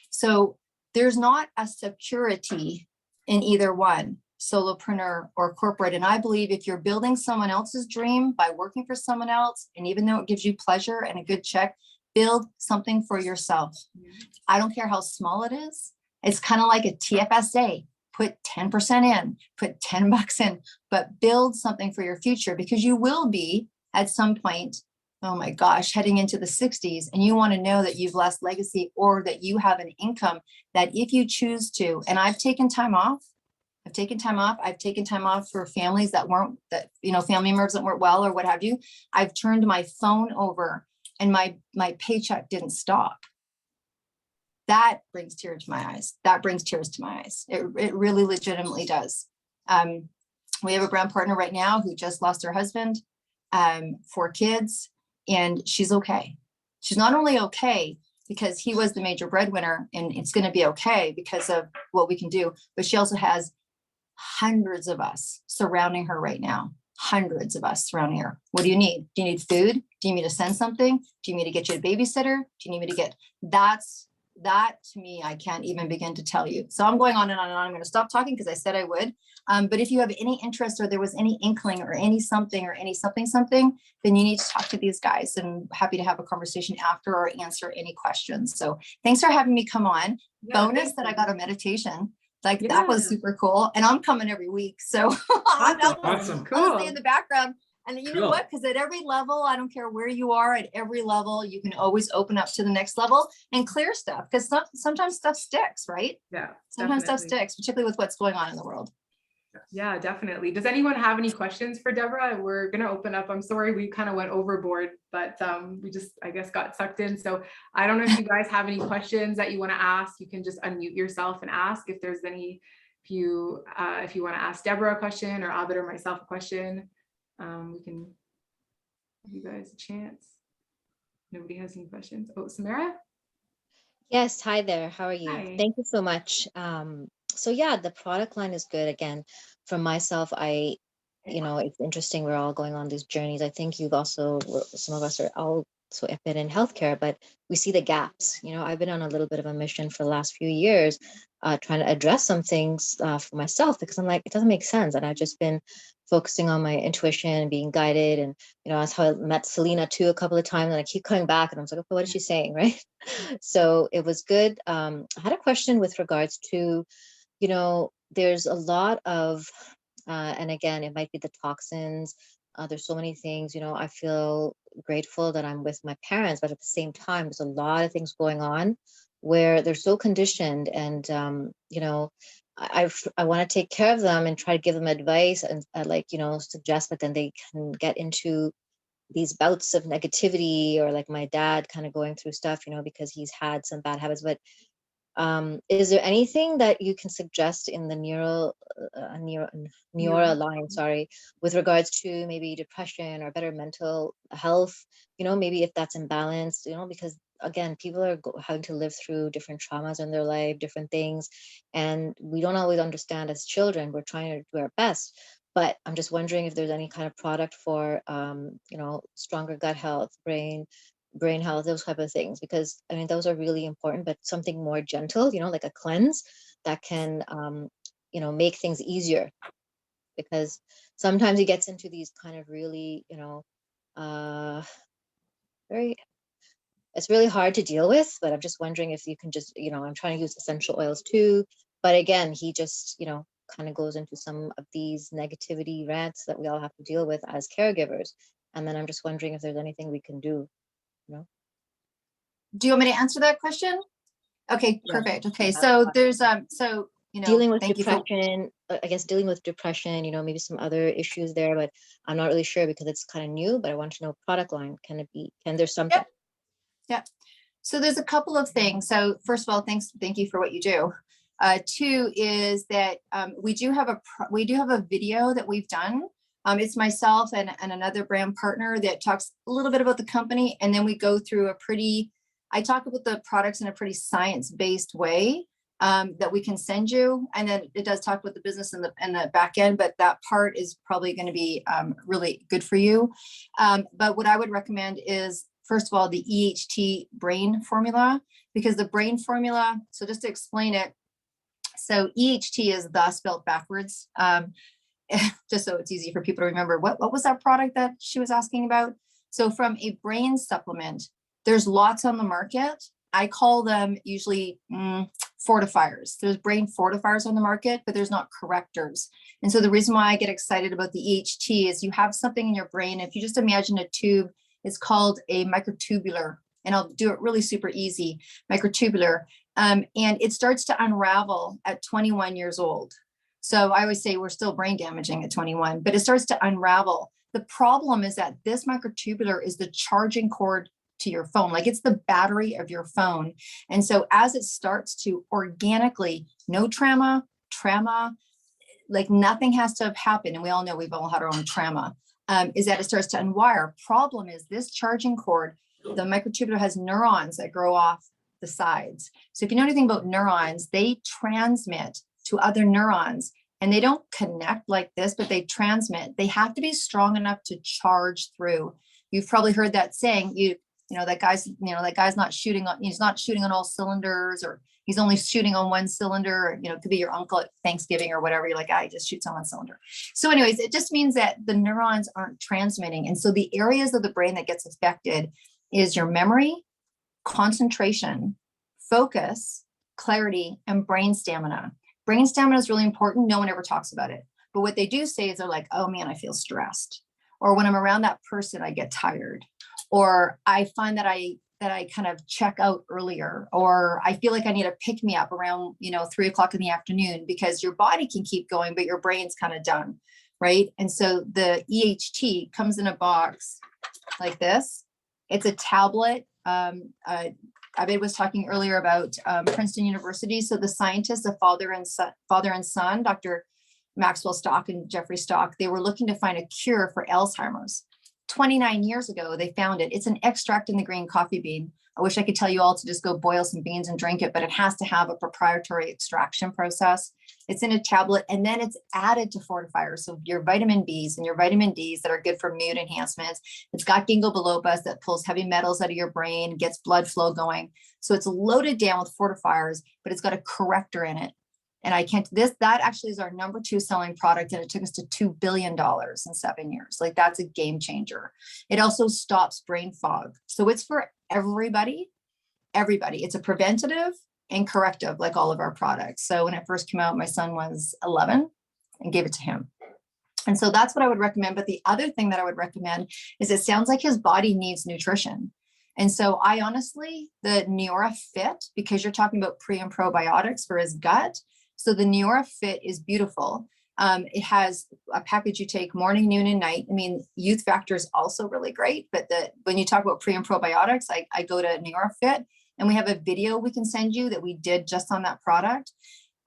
So there's not a security in either one, solopreneur or corporate. And I believe if you're building someone else's dream by working for someone else, and even though it gives you pleasure and a good check, build something for yourself. I don't care how small it is. It's kind of like a TFSA. Put 10% in, put $10 in, but build something for your future, because you will be at some point, oh my gosh, heading into the 60s, and you want to know that you've left legacy or that you have an income that if you choose to, and I've taken time off. I've taken time off for families family members that weren't well or what have you. I've turned my phone over and my paycheck didn't stop. That brings tears to my eyes. It really legitimately does. We have a brand partner right now who just lost her husband, 4 kids, and she's okay. She's not only okay because he was the major breadwinner and it's going to be okay because of what we can do, but she also has hundreds of us surrounding her right now. Hundreds of us surrounding her. What do you need? Do you need food? Do you need me to send something? Do you need me to get you a babysitter? Do you need me to get that to me, I can't even begin to tell you. So I'm going on and on and on. I'm going to stop talking because I said I would. But if you have any interest or there was any inkling or any something, then you need to talk to these guys, and happy to have a conversation after or answer any questions. So thanks for having me come on. Yeah, Bonus that I got a meditation. That was super cool. And I'm coming every week. So Awesome. I'll stay in the background. And you know Cool. what? Because at every level, I don't care where you are, at every level, you can always open up to the next level and clear stuff. Because sometimes stuff sticks, right? Yeah. Sometimes stuff definitely. sticks, particularly with what's going on in the world. Yeah, definitely. Does anyone have any questions for Deborah? We're going to open up. I'm sorry, we kind of went overboard, but we just, I guess, got sucked in. So I don't know if you guys have any questions that you want to ask. You can just unmute yourself and ask if there's any, if you want to ask Deborah a question or Aabid or myself a question. We can give you guys a chance. Nobody has any questions. Oh, Samara? Yes, hi there. How are you? Hi. Thank you so much. So yeah, the product line is good. Again, for myself, it's interesting. We're all going on these journeys. I think some of us are also a bit in healthcare, but we see the gaps. I've been on a little bit of a mission for the last few years, trying to address some things for myself, because I'm like, it doesn't make sense. And I've just been focusing on my intuition, being guided. And, that's how I met Selena too a couple of times. And I keep coming back and I was like, okay, what is she saying? Right. So it was good. I had a question with regards to, there's a lot of, and again, it might be the toxins. There's so many things, I feel grateful that I'm with my parents, but at the same time, there's a lot of things going on where they're so conditioned, and, I want to take care of them and try to give them advice and suggest, but then they can get into these bouts of negativity, or like my dad kind of going through stuff, you know, because he's had some bad habits. But is there anything that you can suggest in the Neura line, sorry, with regards to maybe depression or better mental health, you know, maybe if that's imbalanced, you know, because again, people are having to live through different traumas in their life, different things, and we don't always understand as children. We're trying to do our best, but I'm just wondering if there's any kind of product for, you know, stronger gut health, brain health, those type of things, because I mean those are really important, but something more gentle, you know, like a cleanse that can you know, make things easier, because sometimes he gets into these kind of really, you know, very, it's really hard to deal with. But I'm just wondering if you can just, you know, I'm trying to use essential oils too, but again, he just, you know, kind of goes into some of these negativity rants that we all have to deal with as caregivers. And then I'm just wondering if there's anything we can do, you know. Do you want me to answer that question? Okay, Yeah. perfect. Okay, so there's so you know, Dealing with thank you for depression, I guess dealing with depression, you know, maybe some other issues there, but I'm not really sure because it's kind of new. But I want to know product line. Can there something? yeah. So there's a couple of things. So first of all, thank you for what you do. Two is that we do have a video that we've done. It's myself and another brand partner that talks a little bit about the company, and then we go through I talk about the products in a pretty science-based way that we can send you, and then it does talk about the business and the back end, but that part is probably going to be really good for you. But what I would recommend is, first of all, the EHT brain formula, because the brain formula, so just to explain it, so EHT is the spelled backwards, just so it's easy for people to remember. What was that product that she was asking about? So from a brain supplement, there's lots on the market. I call them usually fortifiers. There's brain fortifiers on the market, but there's not correctors. And so the reason why I get excited about the EHT is you have something in your brain. If you just imagine a tube, it's called a microtubular, and I'll do it really super easy, microtubular. And it starts to unravel at 21 years old. So I always say we're still brain damaging at 21, but it starts to unravel. The problem is that this microtubular is the charging cord to your phone, like it's the battery of your phone. And so as it starts to organically, no trauma, like nothing has to have happened. And we all know we've all had our own trauma, is that it starts to unwire. Problem is this charging cord, the microtubular has neurons that grow off the sides. So if you know anything about neurons, they transmit to other neurons, and they don't connect like this, but they transmit. They have to be strong enough to charge through. You've probably heard that saying, that guy's not shooting on, he's not shooting on all cylinders, or he's only shooting on one cylinder. Or, it could be your uncle at Thanksgiving or whatever. You're like, he just shoots on one cylinder. So anyways, it just means that the neurons aren't transmitting. And so the areas of the brain that gets affected is your memory, concentration, focus, clarity, and brain stamina. Brain stamina is really important. No one ever talks about it. But what they do say is they're like, oh man, I feel stressed. Or when I'm around that person, I get tired. Or I find that I kind of check out earlier, or I feel like I need a pick me up around, 3:00 in the afternoon, because your body can keep going, but your brain's kind of done. Right. And so the EHT comes in a box like this. It's a tablet. Aabid was talking earlier about Princeton University. So the scientists, the father and son, Dr. Maxwell Stock and Jeffrey Stock, they were looking to find a cure for Alzheimer's. 29 years ago, they found it. It's an extract in the green coffee bean. I wish I could tell you all to just go boil some beans and drink it, but it has to have a proprietary extraction process. It's in a tablet, and then it's added to fortifiers. So your vitamin Bs and your vitamin Ds that are good for mood enhancements. It's got ginkgo biloba that pulls heavy metals out of your brain, gets blood flow going. So it's loaded down with fortifiers, but it's got a corrector in it. And that actually is our number 2 selling product. And it took us to $2 billion in 7 years. Like, that's a game changer. It also stops brain fog. So it's for everybody. It's a preventative and corrective, like all of our products. So when it first came out, my son was 11 and gave it to him. And so that's what I would recommend. But the other thing that I would recommend is, it sounds like his body needs nutrition. And so I honestly, the Neura Fit, because you're talking about pre and probiotics for his gut. So the Neura Fit is beautiful. It has a package you take morning, noon, and night. I mean, Youth Factor is also really great, but when you talk about pre and probiotics, I go to NeuroFit, and we have a video we can send you that we did just on that product.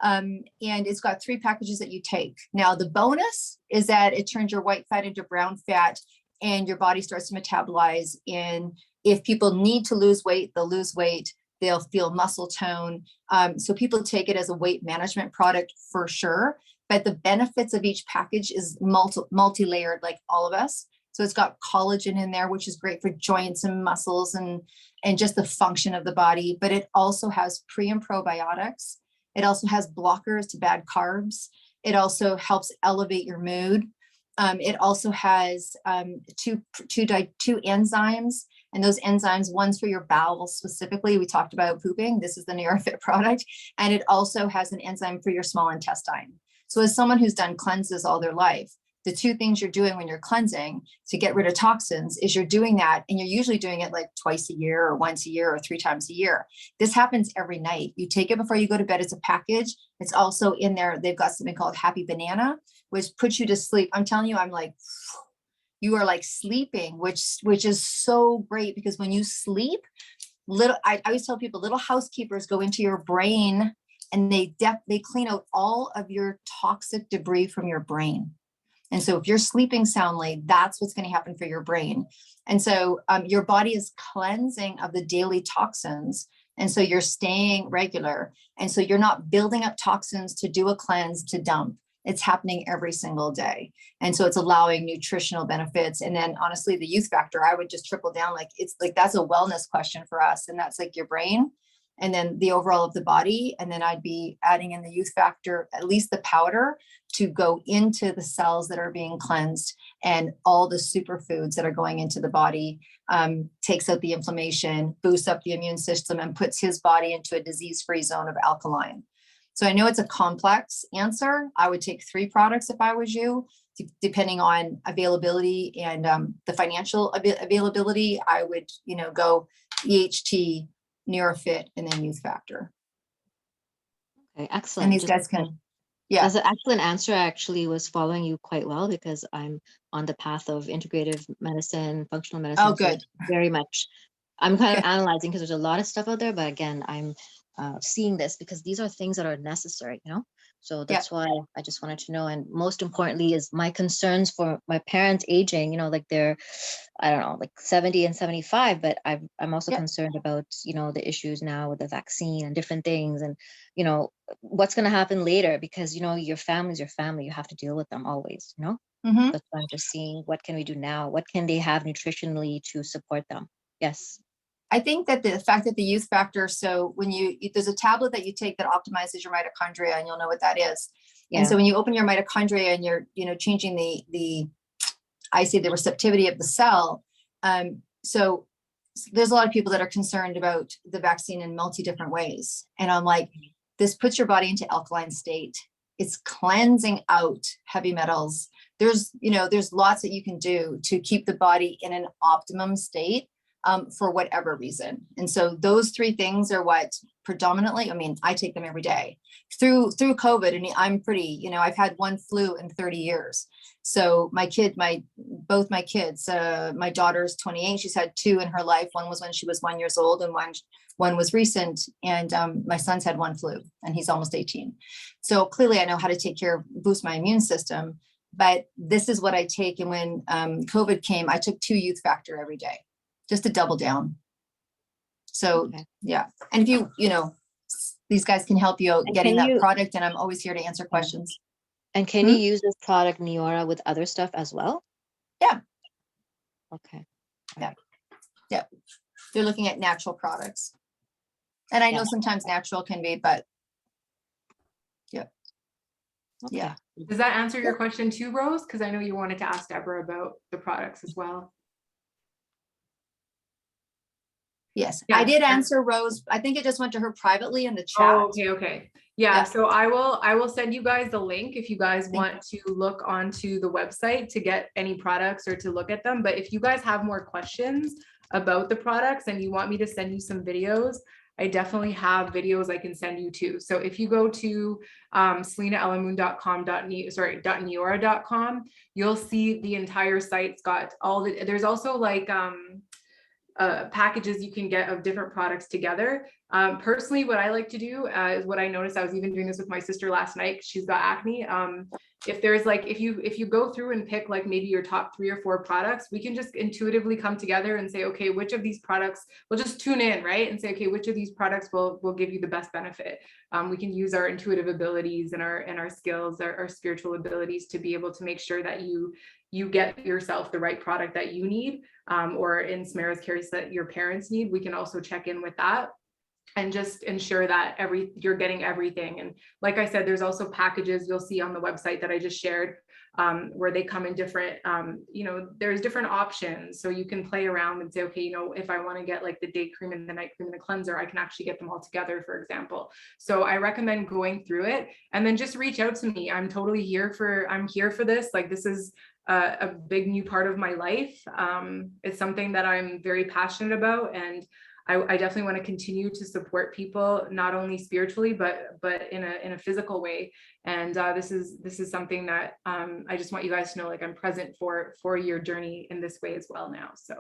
And it's got 3 packages that you take. Now, the bonus is that it turns your white fat into brown fat, and your body starts to metabolize. And if people need to lose weight, they'll lose weight. They'll feel muscle tone. So people take it as a weight management product for sure. But the benefits of each package is multi-layered, like all of us. So it's got collagen in there, which is great for joints and muscles and just the function of the body. But it also has pre and probiotics. It also has blockers to bad carbs. It also helps elevate your mood. It also has two enzymes, and those enzymes, one's for your bowels specifically. We talked about pooping. This is the NeuroFit product. And it also has an enzyme for your small intestine. So as someone who's done cleanses all their life, the 2 things you're doing when you're cleansing to get rid of toxins is you're doing that, and you're usually doing it like twice a year or once a year or 3 times a year. This happens every night. You take it before you go to bed as a package. It's also in there. They've got something called Happy Banana, which puts you to sleep. I'm telling you, I'm like, you are like sleeping, which is so great, because when you sleep, I always tell people, little housekeepers go into your brain, and they clean out all of your toxic debris from your brain. And so if you're sleeping soundly, that's what's going to happen for your brain. And so your body is cleansing of the daily toxins. And so you're staying regular. And so you're not building up toxins to do a cleanse to dump. It's happening every single day. And so it's allowing nutritional benefits. And then honestly, the Youth Factor, I would just triple down. Like, it's like, that's a wellness question for us. And that's like your brain, and then the overall of the body. And then I'd be adding in the Youth Factor, at least the powder, to go into the cells that are being cleansed, and all the superfoods that are going into the body, takes out the inflammation, boosts up the immune system, and puts his body into a disease-free zone of alkaline. So I know it's a complex answer. I would take 3 products if I was you, depending on availability and the financial availability. I would, go EHT, NeuroFit, and then Youth Factor. Okay, excellent. And these guys can, That's an excellent answer. I actually was following you quite well, because I'm on the path of integrative medicine, functional medicine. Oh, good. So very much. I'm kind of analyzing, because there's a lot of stuff out there, but again, I'm seeing this because these are things that are necessary, So that's why I just wanted to know. And most importantly is my concerns for my parents aging, like they're, I don't know, like 70 and 75, but I'm also concerned about, the issues now with the vaccine and different things, and, what's going to happen later, because, your family's your family. You have to deal with them always, Mm-hmm. That's why I'm just seeing what can we do now? What can they have nutritionally to support them? Yes. I think that the fact that the Youth Factor, so when there's a tablet that you take that optimizes your mitochondria, and you'll know what that is. Yeah. And so when you open your mitochondria and you're, changing the receptivity of the cell. So there's a lot of people that are concerned about the vaccine in different ways. And I'm like, this puts your body into alkaline state. It's cleansing out heavy metals. There's lots that you can do to keep the body in an optimum state. For whatever reason. And so those 3 things are what predominantly, I take them every day through COVID. And I'm pretty, I've had 1 flu in 30 years. So both my kids, my daughter's 28, she's had 2 in her life. One was when she was 1 year old, and one was recent. And my son's had 1 flu, and he's almost 18. So clearly I know how to boost my immune system, but this is what I take. And when COVID came, I took 2 Youth Factor every day, just to double down. So, yeah. And if these guys can help you out getting that product, and I'm always here to answer questions. And can you use this product, Neora, with other stuff as well? Yeah. Okay. Yeah. Yeah. They're looking at natural products. And I know sometimes natural can be, but yeah. Okay. Yeah. Does that answer your question too, Rose? Because I know you wanted to ask Deborah about the products as well. Yes, I did answer Rose. I think it just went to her privately in the chat. Oh, okay. Yeah, so I will send you guys the link if you guys want to look onto the website to get any products or to look at them. But if you guys have more questions about the products and you want me to send you some videos, I definitely have videos I can send you to. So if you go to SelenaEllamoon.com.neora.com, you'll see the entire site's got all the, there's also like packages you can get of different products together. Personally, what I like to do is what I noticed, I was even doing this with my sister last night, she's got acne. If there's like, if you go through and pick like maybe your top 3 or 4 products, we can just intuitively come together and say, okay, which of these products, we'll just tune in, right? And say, okay, which of these products will give you the best benefit? We can use our intuitive abilities and our skills, our spiritual abilities to be able to make sure that you get yourself the right product that you need, or in Samara's case that your parents need. We can also check in with that and just ensure that you're getting everything. And like I said, there's also packages you'll see on the website that I just shared, where they come in different, there's different options. So you can play around and say, okay, if I want to get like the day cream and the night cream and the cleanser, I can actually get them all together, for example. So I recommend going through it and then just reach out to me. I'm here for this. Like, this is a big new part of my life. It's something that I'm very passionate about, and I definitely want to continue to support people, not only spiritually, but in a physical way. And this is something that I just want you guys to know, like, I'm present for your journey in this way as well now. So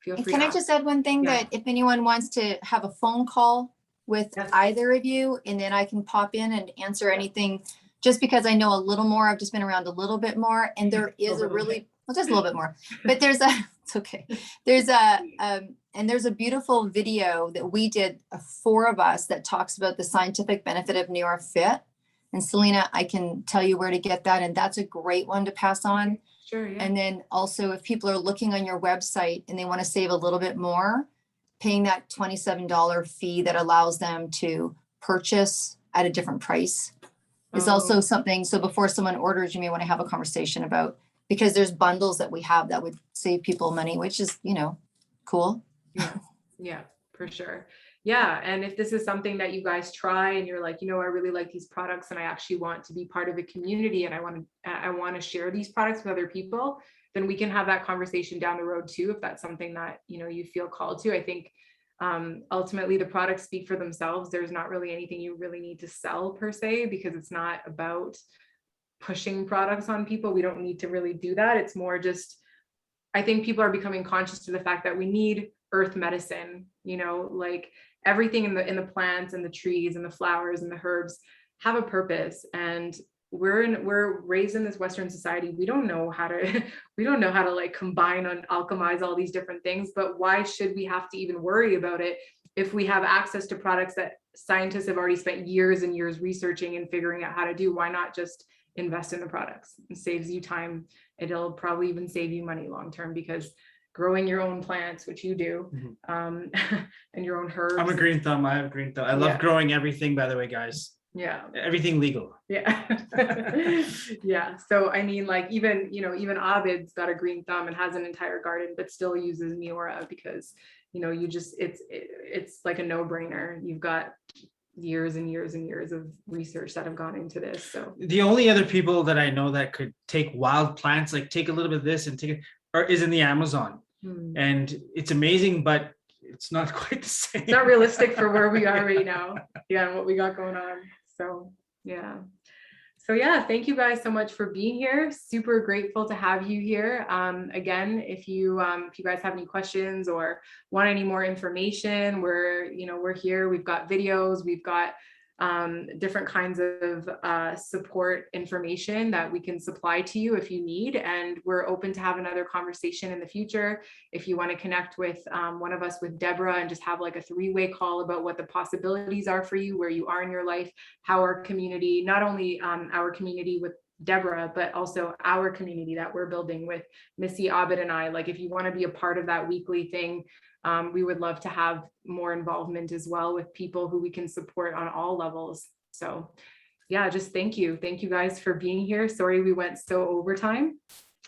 feel free. Can I just add one thing? Yeah. That if anyone wants to have a phone call with Yes. either of you, and then I can pop in and answer anything, just because I know a little more, I've just been around a little bit more, and there is a really, well, just a little bit more, but there's it's okay. There's a beautiful video that we did, 4 of us, that talks about the scientific benefit of Neora Fit. And Selena, I can tell you where to get that, and that's a great one to pass on. Sure. Yeah. And then also, if people are looking on your website and they want to save a little bit more, paying that $27 fee that allows them to purchase at a different price is also something. So before someone orders, you may want to have a conversation about, because there's bundles that we have that would save people money, which is, cool. Yeah, for sure. Yeah. And if this is something that you guys try and you're like, I really like these products and I actually want to be part of a community and I want to share these products with other people, then we can have that conversation down the road too, if that's something that, you feel called to. I think ultimately the products speak for themselves. There's not really anything you really need to sell per se, because it's not about pushing products on people. We don't need to really do that. It's more just, I think people are becoming conscious to the fact that we need earth medicine, like everything in the plants and the trees and the flowers and the herbs have a purpose. And we're raised in this Western society. We don't know how to like combine and alchemize all these different things, but why should we have to even worry about it if we have access to products that scientists have already spent years and years researching and figuring out how to do? Why not just invest in the products? It saves you time. It'll probably even save you money long term, because growing your own plants, which you do, and your own herbs. I'm a green thumb. I have a green thumb. I love growing everything, by the way, guys. Yeah. Everything legal. Yeah. Yeah. So I mean, like, even Aabid's got a green thumb and has an entire garden, but still uses Neora because, it's like a no-brainer. You've got years and years and years of research that have gone into this. So the only other people that I know that could take wild plants, like take a little bit of this and take it, is in the Amazon. And it's amazing, but it's not quite the same. It's not realistic for where we are right now. Yeah, and what we got going on. So yeah, thank you guys so much for being here. Super grateful to have you here. Again, if you guys have any questions or want any more information, we're here. We've got videos, we've got different kinds of support information that we can supply to you if you need, and we're open to have another conversation in the future. If you want to connect with one of us, with Deborah, and just have like a 3-way call about what the possibilities are for you, where you are in your life, how our community, not only our community with Deborah, but also our community that we're building with Missy, Aabid, and I, like, if you want to be a part of that weekly thing, we would love to have more involvement as well with people who we can support on all levels. So yeah, just thank you guys for being here. Sorry we went so overtime.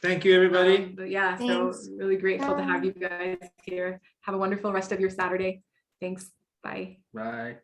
Thank you, everybody. But yeah, Thanks. So really grateful to have you guys here. Have a wonderful rest of your Saturday. Thanks. Bye. Bye.